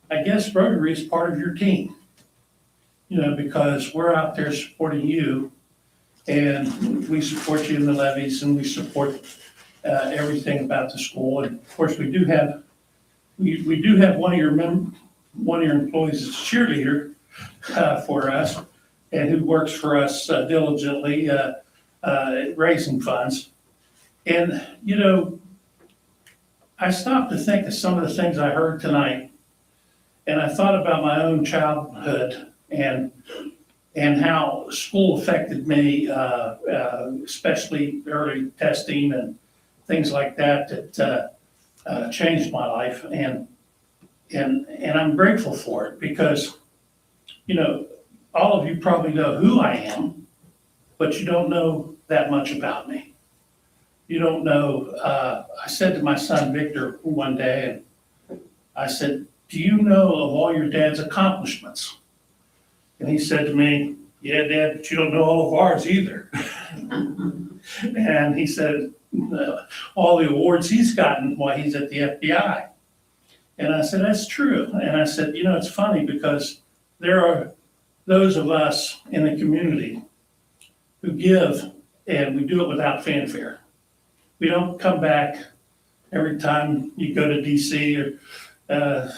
I guess Rotary is part of your team, you know, because we're out there supporting you, and we support you in the levies, and we support everything about the school. And of course, we do have one of your employees as a cheerleader for us, and who works for us diligently raising funds. And, you know, I stopped to think of some of the things I heard tonight, and I thought about my own childhood and how school affected me, especially early testing and things like that changed my life. And I'm grateful for it because, you know, all of you probably know who I am, but you don't know that much about me. You don't know, I said to my son Victor one day, and I said, do you know of all your dad's accomplishments? And he said to me, yeah, Dad, but you don't know all of ours either. And he said, all the awards he's gotten while he's at the FBI. And I said, that's true. And I said, you know, it's funny because there are those of us in the community who give, and we do it without fanfare. We don't come back every time you go to DC or,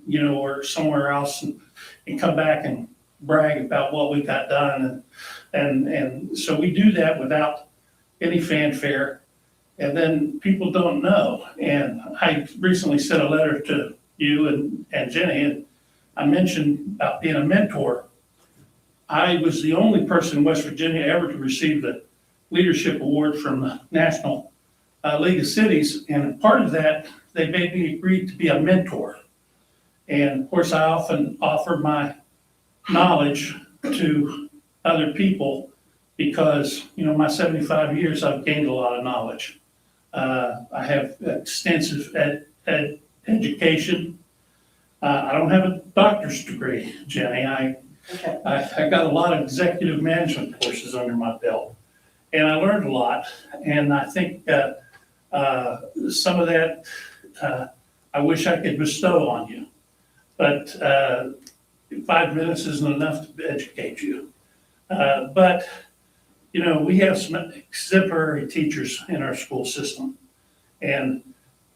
you know, or somewhere else and come back and brag about what we got done. And so we do that without any fanfare. And then people don't know. And I recently sent a letter to you and Jenny, and I mentioned about being a mentor. I was the only person in West Virginia ever to receive the Leadership Award from the National League of Cities. And part of that, they made me agree to be a mentor. And of course, I often offer my knowledge to other people because, you know, my 75 years, I've gained a lot of knowledge. I have extensive education. I don't have a doctor's degree, Jenny. I got a lot of executive management courses under my belt, and I learned a lot. And I think some of that I wish I could bestow on you, but 5 minutes isn't enough to educate you. But you know, we have some exemplary teachers in our school system, and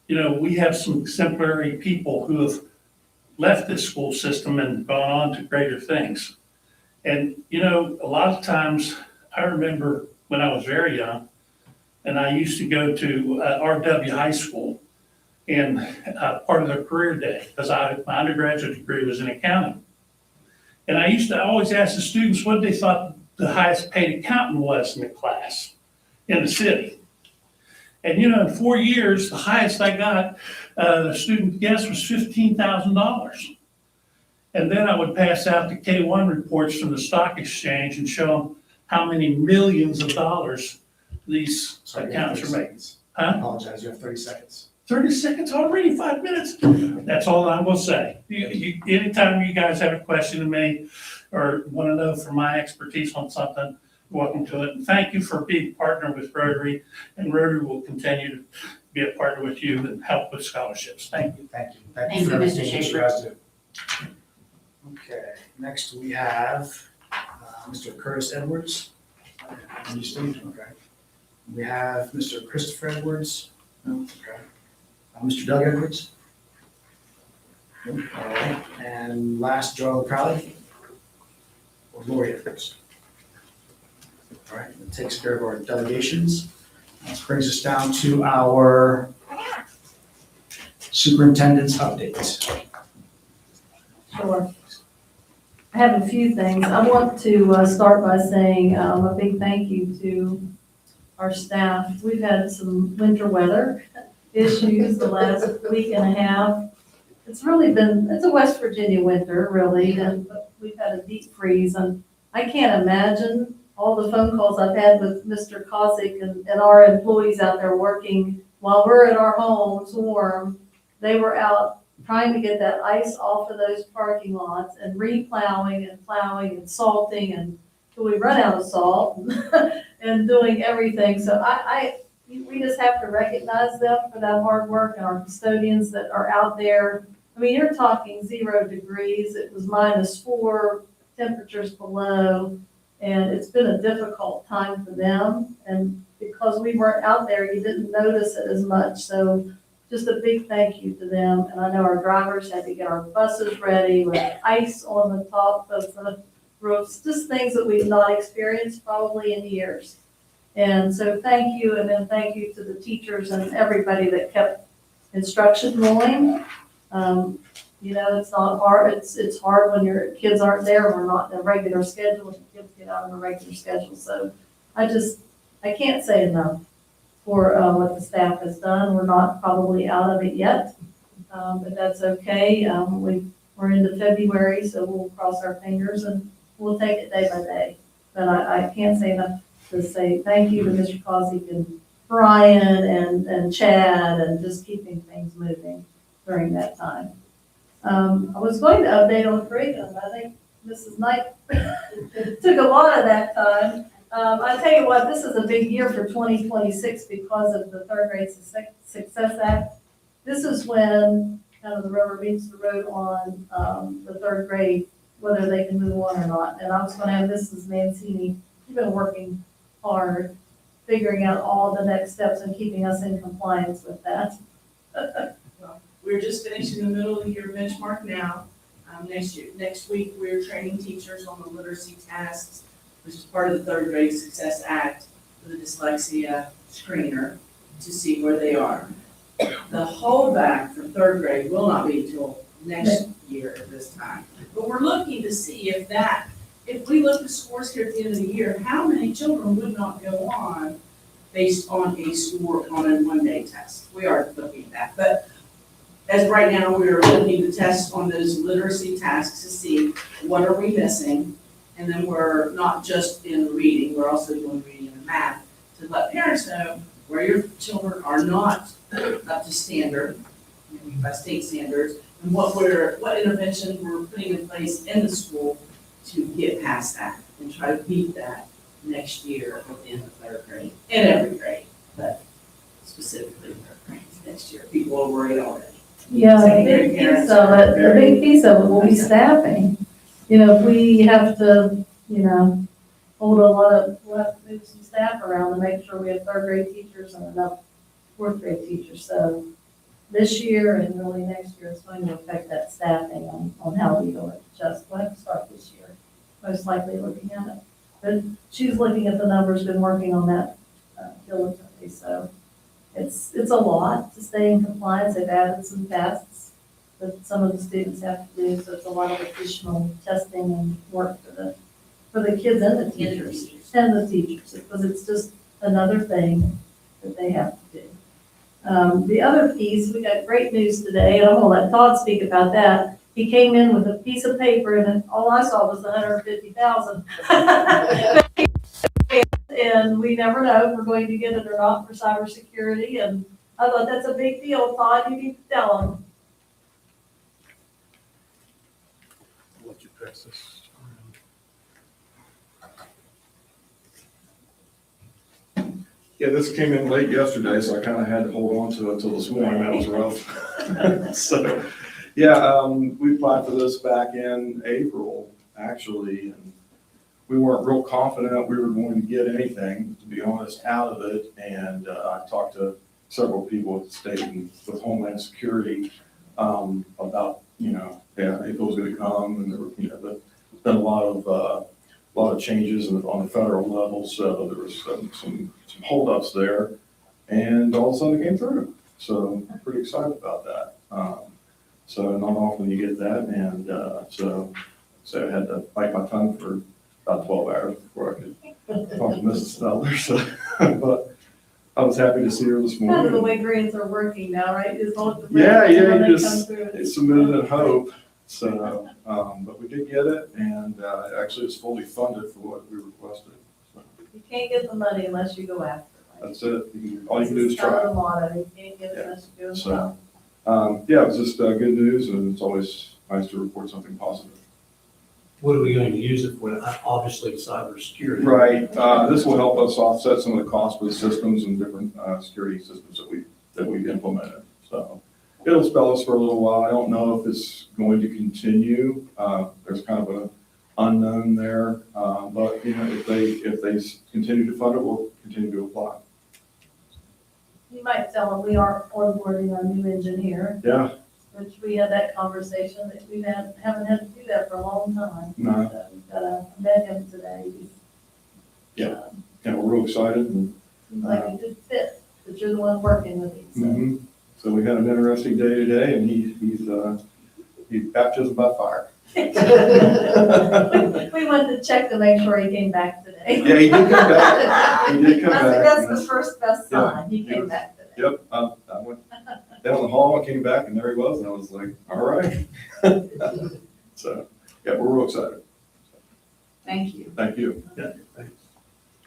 you know, we have some exemplary people who have left this school system and gone on to greater things. And, you know, a lot of times I remember when I was very young and I used to go to RW High School, in part of their career day, because my undergraduate degree was in accounting. And I used to always ask the students what they thought the highest paid accountant was in the class in the city. And in 4 years, the highest I got, the student guess was $15,000. And then I would pass out the K-1 reports from the stock exchange and show them how many millions of dollars these Sorry, you have accounts 30 are making. seconds. Huh? I apologize, you have 30 seconds. 30 seconds already, 5 minutes. That's all I'm gonna say. Anytime you guys have a question to me or want to know from my expertise on something, welcome to it. And thank you for being a partner with Rotary, and Rotary will continue to be a partner with you and help with scholarships. Thank you. Thank you. Thank for you, Mr. everything that you Schaefer. guys do. Okay, next we have Mr. Curtis Edwards. Are you Steve? Okay. We have Mr. Christopher Edwards. No, okay. Mr. Doug Edwards. All right. And last, Joel Crowley. Or Lori Edwards. All right, that takes care of our delegations. That brings us down to our superintendent's updates. Sure. I have a few things. I want to start by saying a big thank you to our staff. We've had some winter weather issues the last week and a half. It's a West Virginia winter, really, and we've had a deep freeze. And I can't imagine all the phone calls I've had with Mr. Kozik and our employees out there working while we're at our homes warm. They were out trying to get that ice off of those parking lots and re-plowing and plowing and salting until we run out of salt and doing everything. So we just have to recognize them for that hard work, and our custodians that are out there. I mean, you're talking 0 degrees. It was -4, temperatures below, and it's been a difficult time for them. And because we weren't out there, you didn't notice it as much. So just a big thank you to them. And I know our drivers had to get our buses ready with ice on the top of the roofs, just things that we've not experienced probably in years. And so thank you, and then thank you to the teachers and everybody that kept instruction rolling. It's not hard. It's hard when your kids aren't there. We're not in a regular schedule, and the kids get out on a regular schedule. So I can't say enough for what the staff has done. We're not probably out of it yet, but that's okay. We're into February, so we'll cross our fingers and we'll take it day by day. But I can't say enough to say thank you to Mr. Kozik and Brian and Chad and just keeping things moving during that time. I was going to update on curriculum. I think Mrs. Knight took a lot of that time. I tell you what, this is a big year for 2026 because of the Third Grade Success Act. This is when kind of the rubber meets the road on the third grade, whether they can move on or not. And I was going to have Mrs. Mancini, she's been working hard, figuring out all the next steps and keeping us in compliance with that. We're just finishing the middle of the year benchmark now. Next week, we're training teachers on the literacy tasks, which is part of the Third Grade Success Act, for the dyslexia screener, to see where they are. The holdback for third grade will not be until next year at this time. But we're looking to see if we look at scores here at the end of the year, how many children would not go on based on a score on a one-day test. We are looking at that. But as right now, we're looking to test on those literacy tasks to see what are we missing. And then we're not just in reading, we're also doing reading and math to let parents know where your children are not up to standard, maybe by state standards, and what intervention we're putting in place in the school to get past that and try to beat that next year within the third grade, in every grade, but specifically third grade next year. People are worried already. Yeah, the big piece of it will be staffing. If we have to, we'll have to move some staff around to make sure we have third grade teachers and enough fourth grade teachers. So this year and really next year, it's going to affect that staffing on how we go adjust. We'll have to start this year, most likely looking at it. But she's looking at the numbers, been working on that diligently. So It's a lot to stay in compliance. They've added some tests that some of the students have to do, so it's a lot of additional testing and work for the kids and the teachers. And the teachers, because it's just another thing that they have to do. The other piece, we got great news today, and I'm gonna let Todd speak about that. He came in with a piece of paper, and all I saw was $150,000. And we never know if we're going to get it or not for cybersecurity, and I thought that's a big deal. Todd, you need to tell them. I'll let you pass this. Yeah, this came in late yesterday, so I kind of had to hold on to it until this morning. That was rough. So, yeah, we applied for this back in April, actually, and we weren't real confident we were going to get anything, to be honest, out of it. And I talked to several people at the state and with Homeland Security about, if it was going to come, and there were, there's been a lot of changes on the federal level, so there was some holdups there, and all of a sudden it came through. So I'm pretty excited about that. So not often you get that, and so I had to bite my tongue for about 12 hours before I could talk to Mrs. Sneller. So, but I was happy to see her this Kind of the morning. way grants are working now, right? Is all the Yeah, grants, yeah, when you they come just through. it's submitted in hope. So, but we did get it, and actually it's fully funded for what we requested. So You can't get the money unless you go after it. that's it. All you can do is It's kind of try. the motto. You can't get it unless you go So, well. yeah, it was just good news, and it's always nice to report something positive. What are we going to use it for? Obviously, cybersecurity. Right. This will help us offset some of the costs for the systems and different security systems that we've implemented. So it'll spell us for a little while. I don't know if it's going to continue. There's kind of an unknown there, but if they continue to fund it, we'll continue to apply. You might tell them we are onboarding our new engineer, Yeah. which we had that conversation that we haven't had to do that for a long time. No. So we've got to met him today. Yeah. Yeah, we're real excited. And, Seems like a good fit, but you're the one working with him. So. mhm. So we had an interesting day today, and he's baptized by fire. We went to check to make sure he came back today. Yeah, he did come back. He did come back. That's the first best Yeah. sign. He came back today. Yep, I went down the hall and came back, and there he was, and I was like, all right. So, yeah, we're real excited. Thank you. Thank you.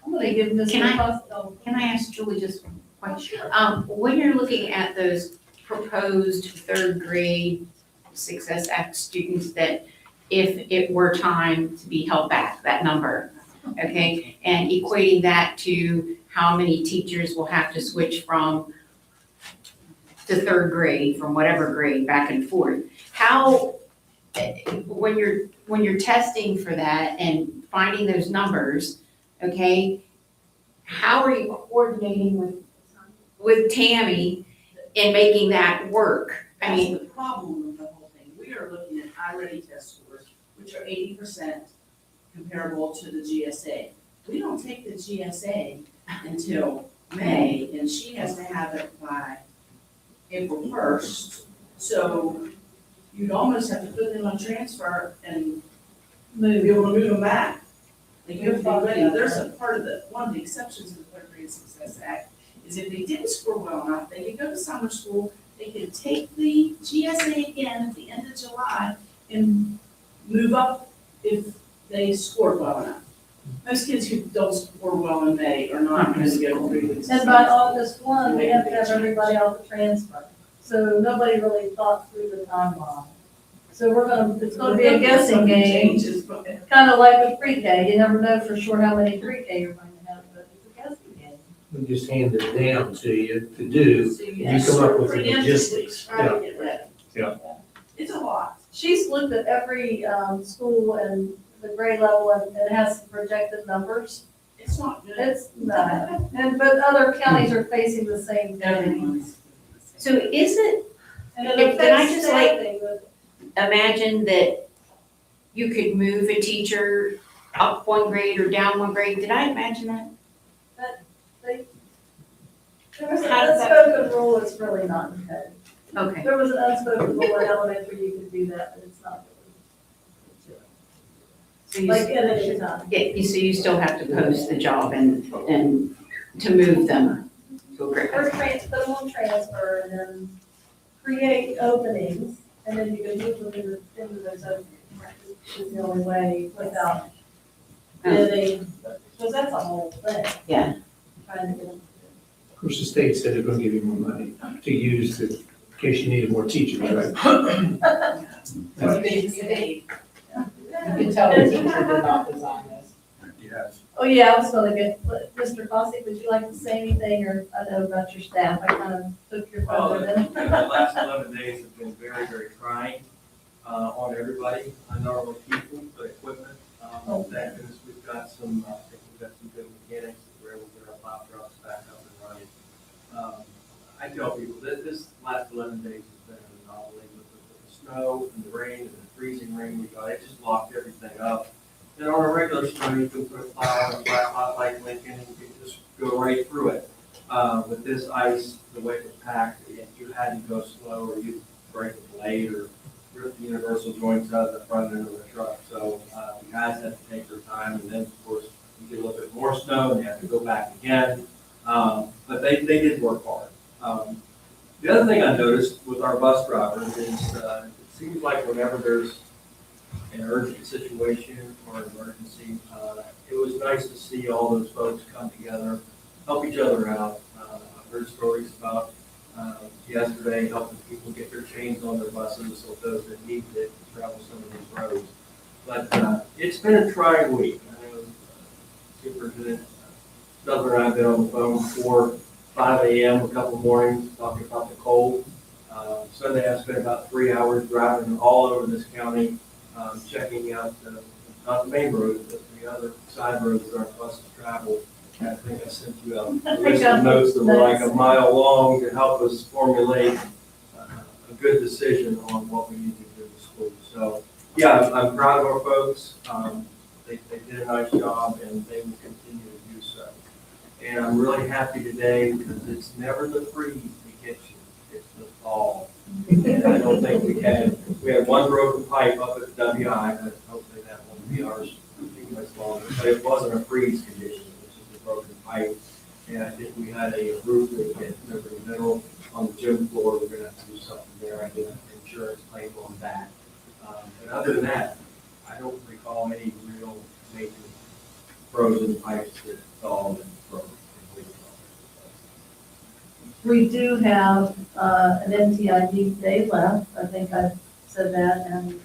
I'm gonna give Mr. Can I- Costello. Can I ask Julie just one question? When you're looking at those proposed third grade Success Act students that if it were time to be held back, that number, okay? And equating that to how many teachers will have to switch from to third grade, from whatever grade, back and forth. How, when you're testing for that and finding those numbers, okay, how are you coordinating with Tammy in making that work? I mean, That's the problem with the whole thing. We are looking at iReady test scores, which are 80% comparable to the GSA. We don't take the GSA until May, and she has to have it by April 1st. So you'd almost have to put them on transfer and be able to move them back. They have to be ready. There's a part of one of the exceptions of the Third Grade Success Act is if they didn't score well enough, they could go to summer school, they could take the GSA again at the end of July and move up if they scored well enough. Most kids who don't score well in May are not going to go through the And by August 1, we have to have everybody out to transfer. So nobody really thought through the timeline. So it's gonna be a guessing game, Changes, but kind of like with pre-K. You never know for sure how many pre-K you're going to have, but it's a guessing game. We just hand it down to you to do. So You come up with the logistics. Try to get ready. Yeah. It's a lot. She's looked at every school and the grade level, and it has some projected numbers. It's not good. It's not, but other counties are facing the same thing. Everyone's. so is it, And it Can I affects just, like- staffing, but imagine that you could move a teacher up one grade or down one grade? Did I imagine that? There was an How does that- unspoken rule, it's really not in code. Okay, There was an unspoken rule in elementary, you could do that, but it's not so really. you, Like at any time. so you still have to post the job and to move them to a great. Or put them on transfer and then create openings, and then you can move them into those openings. Is the only way without bidding, because that's a whole thing. Yeah. Trying to get them. Of course, the state said they're gonna give you more money to use in case you needed more teachers, right? You can tell the teacher did not design this. Yes. Oh, yeah, I was gonna get, Mr. Fossey, would you like to say anything, or I know about your staff, I kind of took your Well, thunder the then. last 11 days have been very, very trying on everybody, not only people, but equipment. Thank goodness we've got some, I think we've got some good mechanics that we're able to get our plow trucks back up and running. I tell people that this last 11 days has been an anomaly with the snow and the rain and the freezing rain we got. It just locked everything up. And on a regular snow, you can put a plow on a flat lot like Lincoln and you can just go right through it. With this ice, the way it was packed, you had to go slow or you'd break a blade or rip the universal joints out of the front end of the truck. So the guys had to take their time, and then of course you get a little bit more snow and they have to go back again. But they did work hard. The other thing I noticed with our bus drivers is it seems like whenever there's an urgent situation or an emergency, it was nice to see all those folks come together, help each other out. I've heard stories about yesterday helping people get their chains on their buses so those that need it to travel some of these roads. But it's been a trying week. I know Superintendent Douglas and I have been on the phone before 5 a.m. a couple mornings talking about the cold. Sunday I spent about 3 hours driving all over this county, checking out not the main roads, but the other side roads that our buses travel. I think I sent you a list of notes that were like a mile long to help us formulate a good decision on what we need to do in school. So, yeah, I'm proud of our folks. They did a nice job and they will continue to do so. And I'm really happy today because it's never the freeze that gets you, it's the fall. And I don't think we had one broken pipe up at WI, but hopefully that won't be ours too much longer. But it wasn't a freeze condition. Broken pipe, and I think we had a roof that hit Liberty Middle on the gym floor. We're gonna have to do something there. I did an insurance claim on that. And other than that, I don't recall any real major frozen pipes that stalled and broke. We do have an MTID day left, I think I said that, and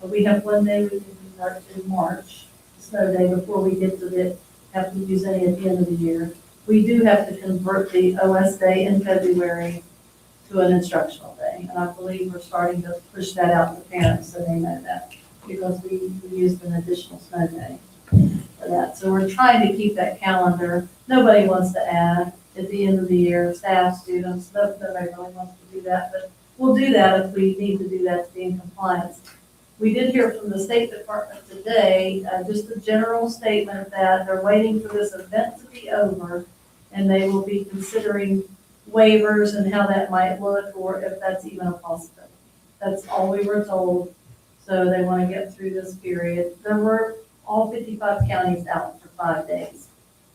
we have one day we can start in March, snow day, before we get to have to use any at the end of the year. We do have to convert the OS day in February to an instructional day, and I believe we're starting to push that out to parents so they know that, because we used an additional snow day for that. So we're trying to keep that calendar. Nobody wants to add at the end of the year, staff, students, nobody really wants to do that, but we'll do that if we need to do that to be in compliance. We did hear from the State Department today, just a general statement that they're waiting for this event to be over, and they will be considering waivers and how that might look, or if that's even a possibility. That's all we were told, so they want to get through this period. There were all 55 counties out for 5 days.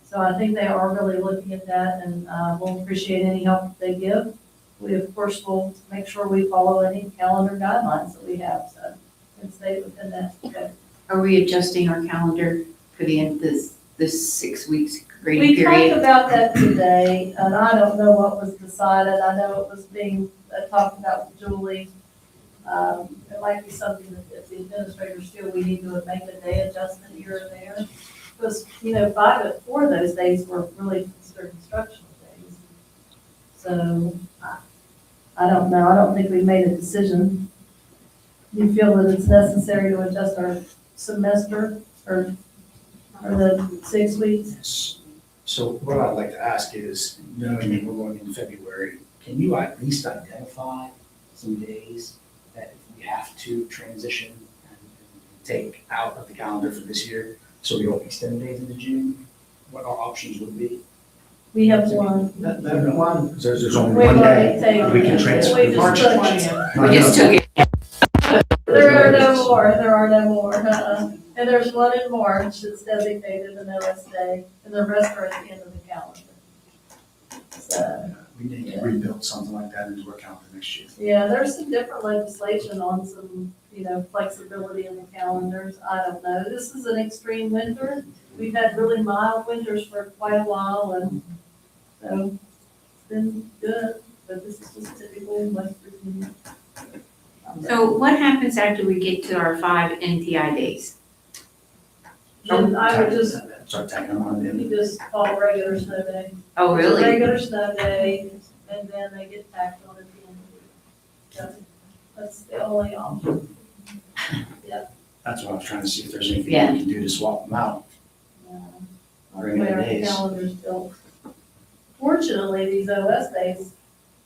So I think they are really looking at that, and we'll appreciate any help that they give. We, of course, will make sure we follow any calendar guidelines that we have, so and stay within that. Okay. Are we adjusting our calendar for the end of this 6 weeks grading We period? talked about that today, and I don't know what was decided. I know it was being talked about with Julie. It might be something that if the administrators feel we need to make a day adjustment here or there. Because, 4 of those days were really considered instructional days. So, I don't know. I don't think we made a decision. Do you feel that it's necessary to adjust our semester or the 6 weeks? So what I'd like to ask is, knowing that we're going in February, can you at least identify some days that we have to transition and take out of the calendar for this year, so we don't extend days into June? What our options would be? We have one. There's only Wait, one let me day. take- We can transfer. we just March took- 20th. We just took it. There are no more, And there's one in March that's designated an OS day, and the rest are at the end of the calendar. So, We need to rebuild something like that into our calendar next year. yeah, there's some different legislation on some, flexibility in the calendars. I don't know. This is an extreme winter. We've had really mild winters for quite a while, and so it's been good, but this is just typical West Virginia. So what happens after we get to our 5 NTI days? Then I would just, Start tagging them on in. you just call a regular snow day. Oh, It's a really? regular snow day, and then they get tacked on at the end of the week. That's the only option. That's what I was trying to see if there's anything Yeah. we can do to swap them out. Bring Way in our days. calendar's built. Fortunately, these OS days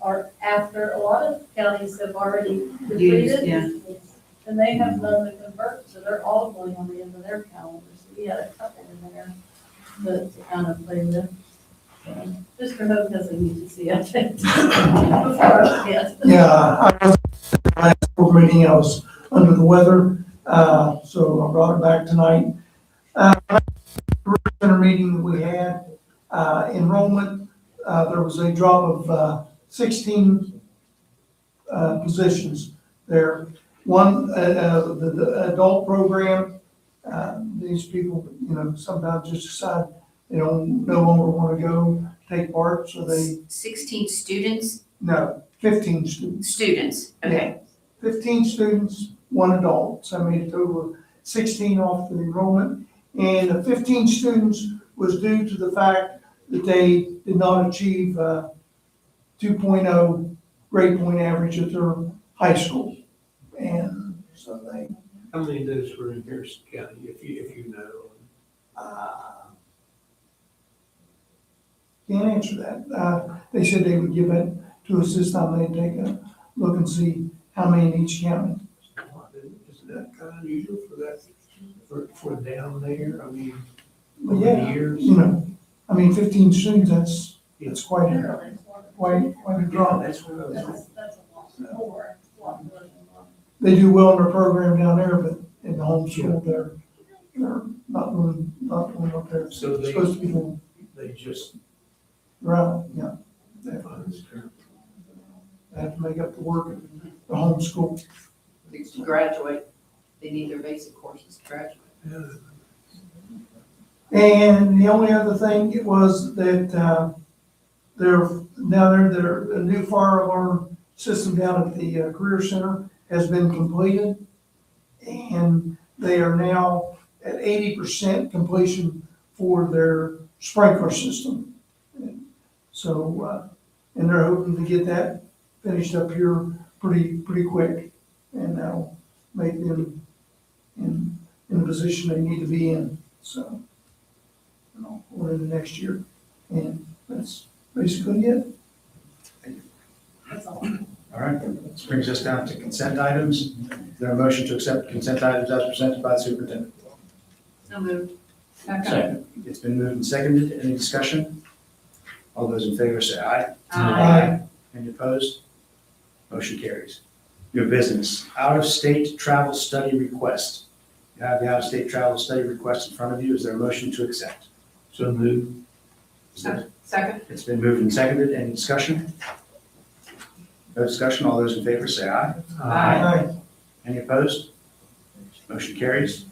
are after, a lot of counties have already completed. yeah. And they have none to convert, so they're all going on the end of their calendars. We had a couple in there that kind of play with. Mr. Hope doesn't need to see, I think. Before I forget. Yeah, I was, last board meeting, I was under the weather, so I brought it back tonight. Career Center meeting that we had, enrollment, there was a drop of 16 positions there. One, the adult program, these people, sometimes just decide they don't no longer want to go take part, so they, 16 students? no, 15 students. Students, okay. 15 students, one adult, so I made a total of 16 off the enrollment. And the 15 students was due to the fact that they did not achieve 2.0 grade point average at their high school. And so they, How many of those were in Harrison County, if you know? can't answer that. They said they would give it to us this time, they'd take a look and see how many in each county. Is that kind of unusual for that, for down there? I mean, But over yeah, the years? 15 students, that's quite a, quite a drop. That's what I was. That's a lot more, a lot more than one. They do well in their program down there, but in the home school, they're not doing what they're So they- supposed to be doing. They just. Right, yeah. They have to make up the work at the home school. To graduate, they need their basic courses to graduate. And the only other thing was that, they're a new fire alarm system down at the Career Center has been completed. And they are now at 80% completion for their sprinkler system. So, and they're hoping to get that finished up here pretty quick. And that'll make them in the position they need to be in, so. Going into next year, and that's basically it. That's all. All right, this brings us down to consent items. Is there a motion to accept consent items as presented by the superintendent? So moved. Second. It's been moved and seconded. Any discussion? All those in favor say aye. Aye. Any opposed? Motion carries. New business, out-of-state travel study request. You have the out-of-state travel study request in front of you. Is there a motion to accept? So moved. Second? It's been moved and seconded. Any discussion? No discussion. All those in favor say aye. Aye. Any opposed? Motion carries.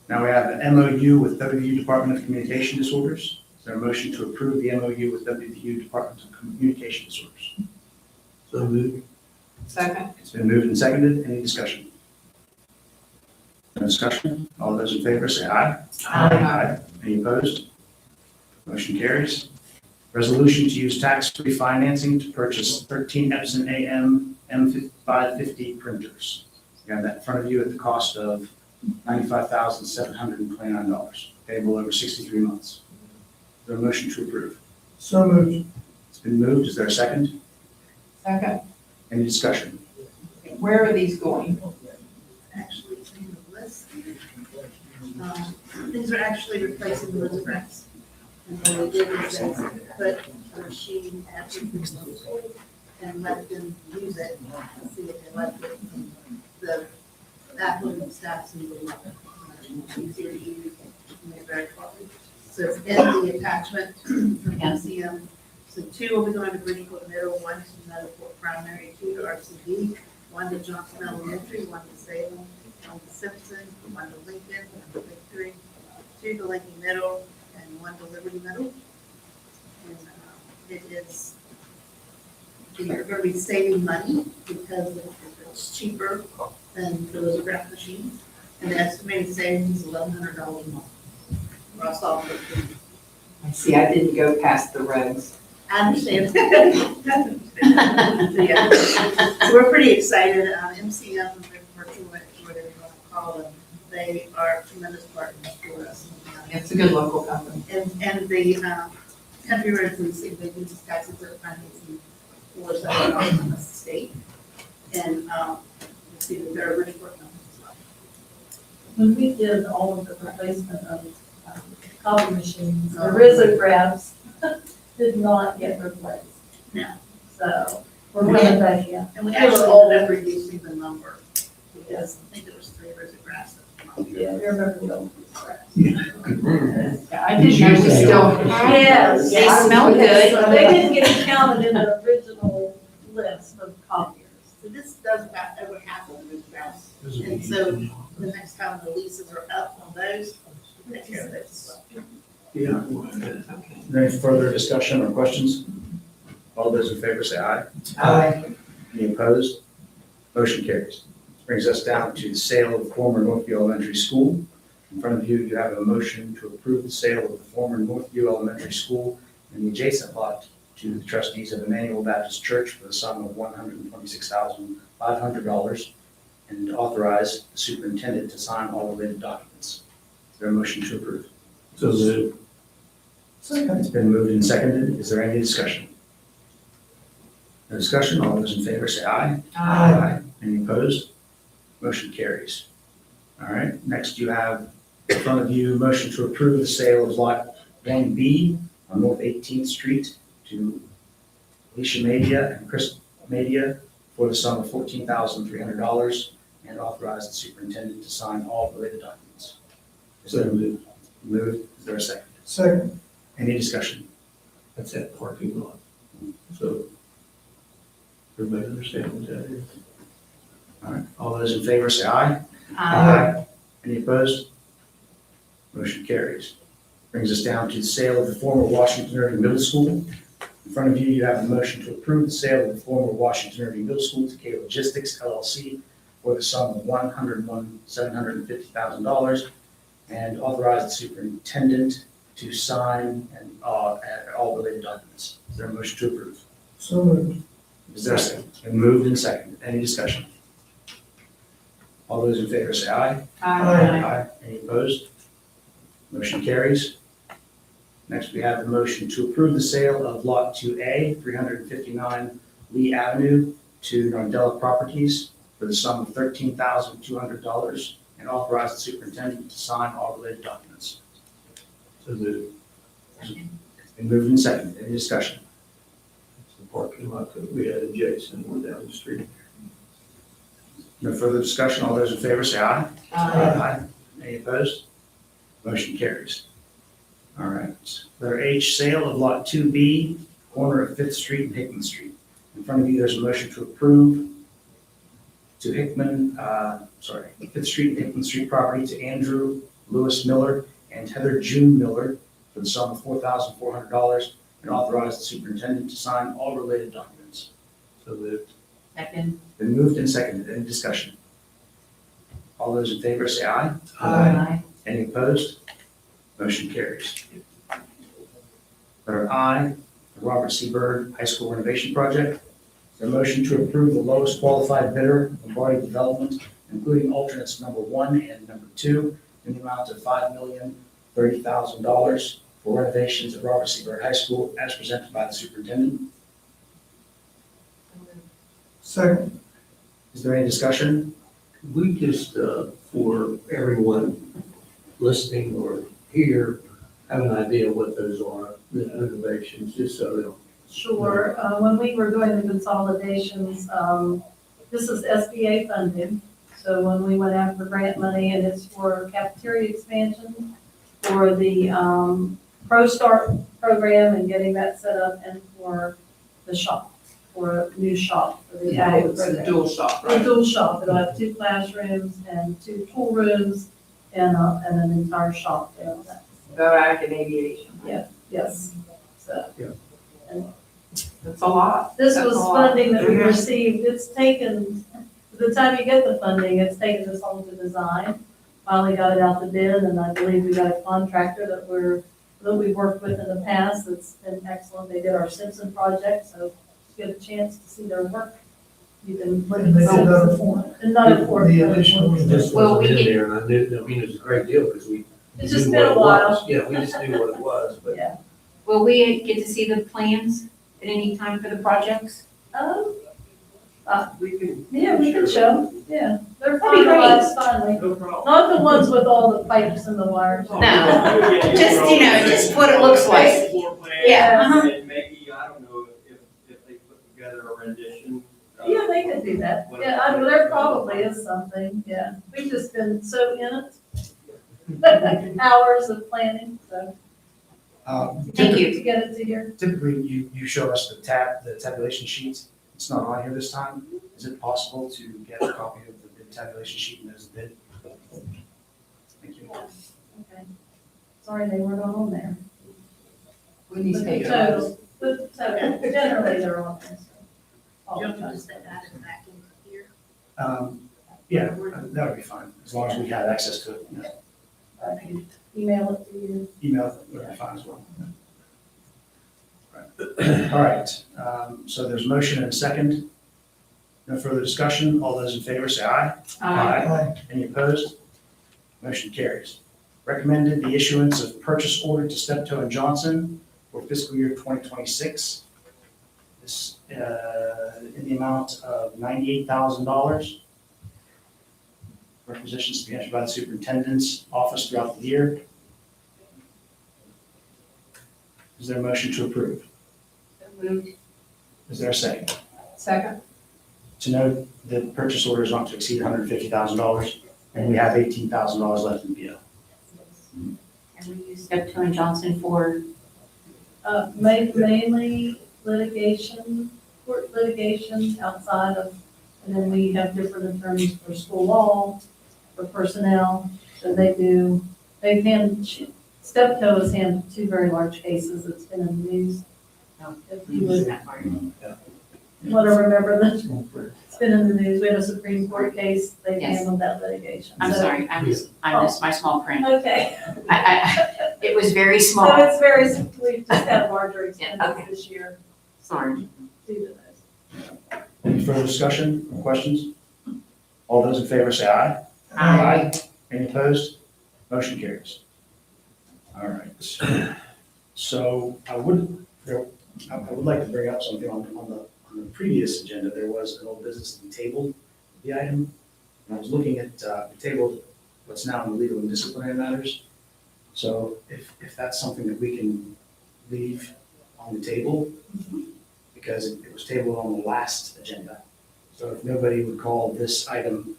Now we have an MOU with WVU Department of Communication Disorders. Is there a motion to approve the MOU with WVU Department of Communication Disorders? So moved. Second? It's been moved and seconded. Any discussion? No discussion. All those in favor say aye. Aye. Any opposed? Motion carries. Resolution to use tax-free financing to purchase 13 Epson AM M550 printers. You have that in front of you at the cost of $95,729, payable over 63 months. Is there a motion to approve? So moved. It's been moved. Is there a second? Second. Any discussion? Where are these going? Actually, it's in the list. These are actually replacing the lithographs. And what we did was they put a machine at the middle school and let them use it and see if they liked it. The faculty and staff seemed to love it. Easier to use, and they're very quality. So it's in the attachment from MCM. So 2 will be going to Bridgeport Middle, 1 to Meadowport Primary, 2 to RCD, 1 to Johnson Elementary, 1 to Salem, 1 to Simpson, 1 to Lincoln, 1 to Victory, 2 to Lincoln Middle, and 1 to Liberty Middle. And it is, you're going to be saving money because it's cheaper than those graph machines. And the estimated savings is $1,100 a month. Across all 15. I see, I didn't go past the regs. I understand. So, yeah, so we're pretty excited. MCM, virtual, whatever you want to call them, they are tremendous partners for us. It's a good local company. And the country road policing, they use tax exempt financing for $7 from the state. And we'll see that they're a Bridgeport company as well. When we did all of the replacement of copy machines, the risographs did not get replaced. No. So we're going back, yeah. And we actually ended up reducing the number because I think there was 3 risographs. Yeah, I remember those risographs. I didn't know we still had Yes. those. They smell good. They didn't get counted in the original list of copiers. So this does about over half of the risographs. And so the next time the leases are up on those, they can use those as well. Is there any further discussion or questions? All those in favor say aye. Aye. Any opposed? Motion carries. Brings us down to the sale of the former Northview Elementary School. In front of you, you have a motion to approve the sale of the former Northview Elementary School and the adjacent lot to the trustees of Emmanuel Baptist Church for the sum of $126,500 and authorize the superintendent to sign all related documents. Is there a motion to approve? So moved. It's been moved and seconded. Is there any discussion? No discussion. All those in favor say aye. Aye. Any opposed? Motion carries. All right, next you have in front of you, motion to approve the sale of lot 1B on North 18th Street to Alicia Media and Chris Media for the sum of $14,300 and authorize the superintendent to sign all related documents. Is there a move? Moved. Is there a second? Second. Any discussion? That's that parking lot. So everybody understand what that is? All right, all those in favor say aye. Any opposed? Motion carries. Brings us down to the sale of the former Washington Irving Middle School. In front of you, you have a motion to approve the sale of the former Washington Irving Middle School to K Logistics LLC for the sum of $101,750,000 and authorize the superintendent to sign and all related documents. Is there a motion to approve? So moved. Is there a second? Been moved and seconded. Any discussion? All those in favor say aye. Aye. Any opposed? Motion carries. Next, we have the motion to approve the sale of Lot 2A, 359 Lee Avenue to Nardella Properties for the sum of $13,200 and authorize the superintendent to sign all related documents. So moved. It's been moved and seconded. Any discussion? It's the parking lot that we had adjacent and down the street. No further discussion. All those in favor say aye. Any opposed? Motion carries. All right. Letter H, sale of Lot 2B, corner of 5th Street and Hickman Street. In front of you, there's a motion to approve to 5th Street and Hickman Street property to Andrew Lewis Miller and Heather June Miller for the sum of $4,400 and authorize the superintendent to sign all related documents. So moved. Second. Been moved and seconded. Any discussion? All those in favor say aye. Any opposed? Motion carries. Letter I, the Robert C. Byrd High School Renovation Project. Is there a motion to approve the lowest qualified bidder of Byrd Development, including alternates number 1 and number 2, in the amount of $5,030,000 for renovations at Robert C. Byrd High School as presented by the superintendent? Second. Is there any discussion? Could we just, for everyone listening or here, have an idea what those are, the renovations, just so they'll. Sure, when we were doing the consolidations, this is SBA funded. So when we went after grant money, and it's for cafeteria expansion, for the Pro Start program and getting that set up, and for the shop, for a new shop for the ag It's a program. dual shop, A right? dual shop, it'll have 2 classrooms and 2 pool rooms and an entire shop there. Go ag and aviation. Yes, so. That's a lot. This That's was a lot. funding that we Mhm. received, it's taken, by the time you get the funding, it's taken this long to design. Finally got it out to bid, and I believe we got a contractor that we've worked with in the past, that's been excellent. They did our Simpson project, so if you get a chance to see their work, you can look And they at did the. another form. Another form. The additional. It just Well, wasn't we in can- there, and I knew, I mean, it was a great deal, because we. It's just knew been what a it while. was. Yeah, we just knew what it was, but. Yeah. Will we get to see the plans at any time for the projects? We can. Yeah, we can show, yeah. They're That'd be great. finalized finally. No problem. Not the ones with all the pipes and the wires. No. Just what it looks like. Floor plan, Yeah, uh-huh. and maybe, I don't know, if they put together a rendition. Yeah, they could do that. Yeah, there probably is something, yeah. We've just been so in it. Hours of planning, so Thank you. to get it to here. Typically, you show us the tabulation sheets. It's not on here this time. Is it possible to get a copy of the bid tabulation sheet and those bid? Thank you. Okay. Sorry, they weren't on there. We need to take it. Total, the total, generally they're on there, so. all the Don't you time. just add it back into here? Yeah, that would be fine, as long as we have access to it. Yeah. I can email it to you. Email would be fine as well. Right. All right, so there's a motion and a second. No further discussion. All those in favor say aye. Aye. Any opposed? Motion carries. Recommended the issuance of purchase order to Steptoe and Johnson for fiscal year 2026. This, in the amount of $98,000. Requisitions to be entered by the superintendent's office throughout the year. Is there a motion to approve? Moved. Is there a second? Second. To note that purchase order is not to exceed $150,000, and we have $18,000 left in PO. And we use Steptoe and Johnson for, Mainly litigation, court litigation outside of, and then we have different attorneys for school law, for personnel. So they've handled, Steptoe has handled 2 very large cases that's been in the news. If you would want to remember that, it's been in the news. We have a Supreme Court case, they've Yes. handled that litigation. I'm So- sorry, I missed my small print. Okay. It was very So small. it's very, we've just had larger Yeah, expenses okay. this year Sorry. due to those. Any further discussion or questions? All those in favor say aye. Aye. Any opposed? Motion carries. All right. So I would like to bring up something on the previous agenda. There was an old business that we tabled the item. And I was looking at the table, what's now in the legal and disciplinary matters. So if that's something that we can leave on the table, because it was tabled on the last agenda. So if nobody would call this item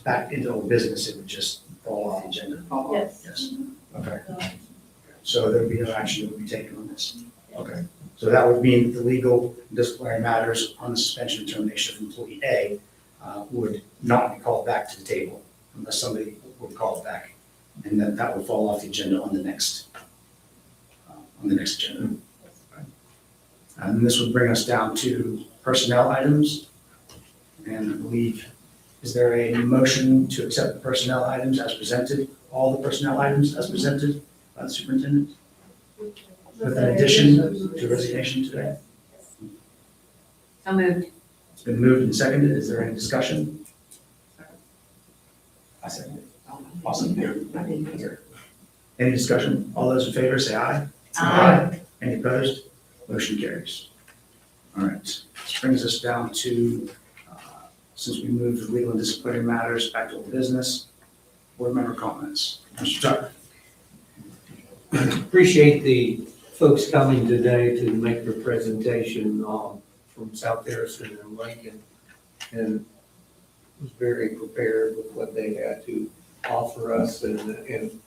back into old business, it would just fall off the agenda. Yes. Yes. Okay. So there would be no action that would be taken on this. Okay. So that would mean the legal and disciplinary matters on the suspension and termination of employee A would not be called back to the table unless somebody would call it back. And then that would fall off the agenda on the next agenda. And this would bring us down to personnel items. And I believe, is there a motion to accept the personnel items as presented? All the personnel items as presented by the superintendent? With an addition to resignation today? So moved. It's been moved and seconded. Is there any discussion? I second it. Awesome. Any discussion? All those in favor say aye. Aye. Any opposed? Motion carries. All right. This brings us down to, since we moved the legal and disciplinary matters back to old business, board member comments. Mr. Tucker. Appreciate the folks coming today to make their presentation from South Harrison and Lincoln. And was very prepared with what they had to offer us, and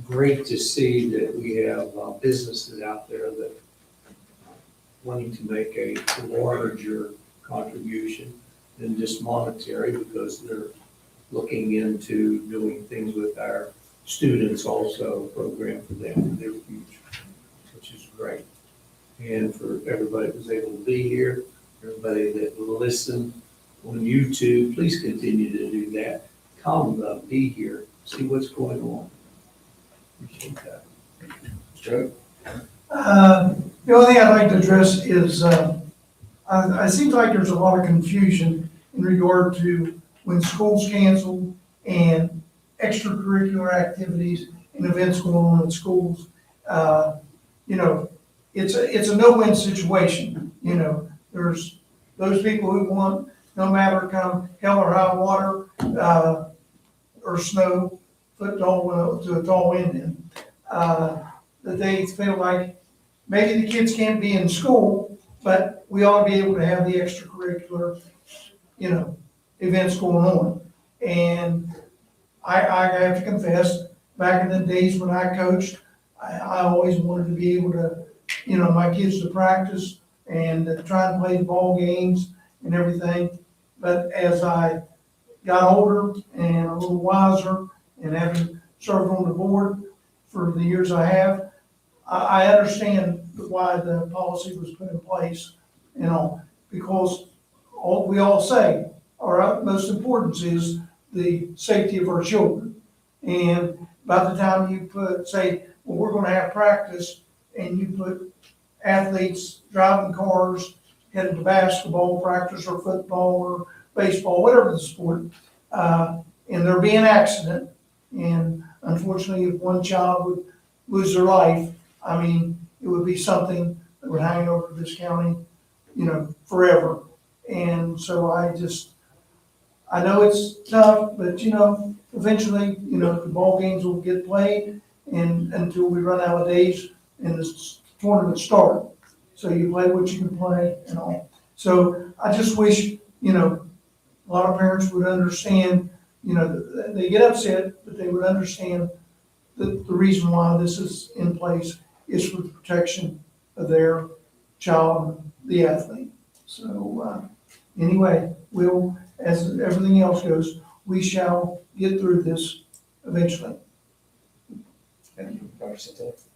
great to see that we have businesses out there that wanting to make a larger contribution than just monetary, because they're looking into doing things with our students also, a program for them in their future, which is great. And for everybody that was able to be here, everybody that listened on YouTube, please continue to do that. Come, be here, see what's going on. Appreciate that. Joe? The only thing I'd like to address is, it seems like there's a lot of confusion in regard to when school's canceled and extracurricular activities and events going on in schools. You know, it's a no-win situation. You know, there's those people who want, no matter come hell or high water, or snow, foot tall to a tall wind in, that they feel like maybe the kids can't be in school, but we ought to be able to have the extracurricular, you know, events going on. And I have to confess, back in the days when I coached, I always wanted to be able to, you know, my kids to practice and try and play the ball games and everything. But as I got older and a little wiser, and having served on the board for the years I have, I understand why the policy was put in place, you know, because we all say our utmost importance is the safety of our children. And by the time you say, well, we're gonna have practice, and you put athletes driving cars, headed to basketball practice or football or baseball, whatever the sport, and there be an accident, and unfortunately, if one child would lose their life, I mean, it would be something that would hang over this county, you know, forever. And so I know it's tough, but you know, eventually, you know, the ball games will get played, and until we run out of days and the tournament start. So you play what you can play and all. So I just wish, you know, a lot of parents would understand, you know, they get upset, but they would understand that the reason why this is in place is for the protection of their child, the athlete. So anyway, we'll, as everything else goes, we shall get through this eventually.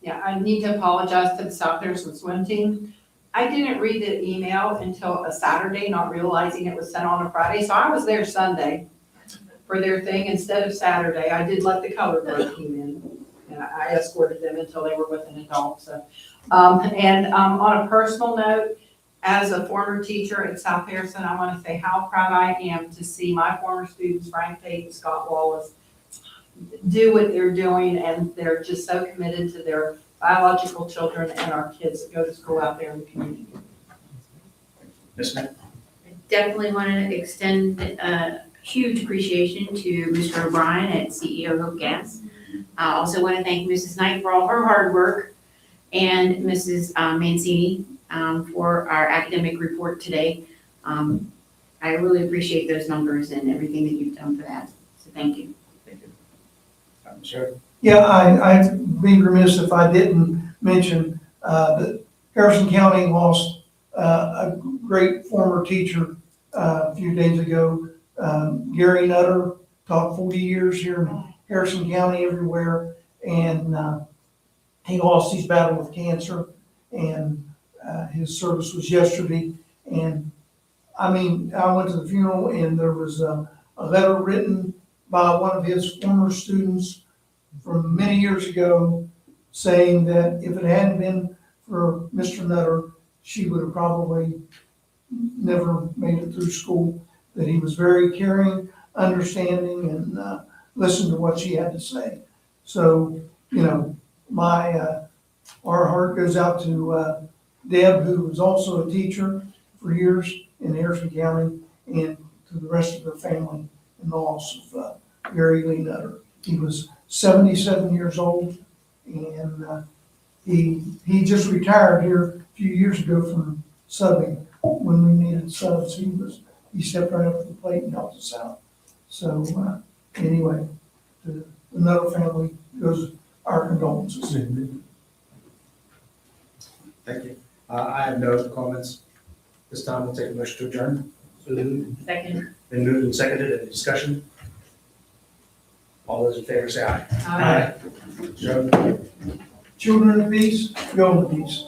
Yeah, I need to apologize to the South Harrison swim team. I didn't read the email until a Saturday, not realizing it was sent on a Friday, so I was there Sunday for their thing instead of Saturday. I did let the color guard team in, and I escorted them until they were with an adult, so. On a personal note, as a former teacher at South Harrison, I want to say how proud I am to see my former students, Frank Tate and Scott Wallace, do what they're doing, and they're just so committed to their biological children and our kids that go to school out there in the community. Yes, ma'am. I definitely want to extend a huge appreciation to Mr. O'Brien at CEO Hope Gas. I also want to thank Mrs. Knight for all her hard work, and Mrs. Mancini for our academic report today. I really appreciate those numbers and everything that you've done for that, so thank you. Thank you. Sure. Yeah, I'd be remiss if I didn't mention that Harrison County lost a great former teacher a few days ago. Gary Nutter taught 40 years here in Harrison County everywhere, and he lost his battle with cancer, and his service was yesterday. And I mean, I went to the funeral, and there was a letter written by one of his former students from many years ago saying that if it hadn't been for Mr. Nutter, she would have probably never made it through school, that he was very caring, understanding, and listened to what she had to say. So, you know, our heart goes out to Deb, who was also a teacher for years in Harrison County, and to the rest of her family in the loss of Gary Lee Nutter. He was 77 years old, And he just retired here a few years ago from subbing. When we needed subs, he stepped right up to the plate and helped us out. So anyway, to the Nutter family goes our condolences. Thank you. I have no comments. This time we'll take a motion to adjourn. Second. Been moved and seconded. Any discussion? All those in favor say aye. Aye. Joe? Children of peace, go in peace.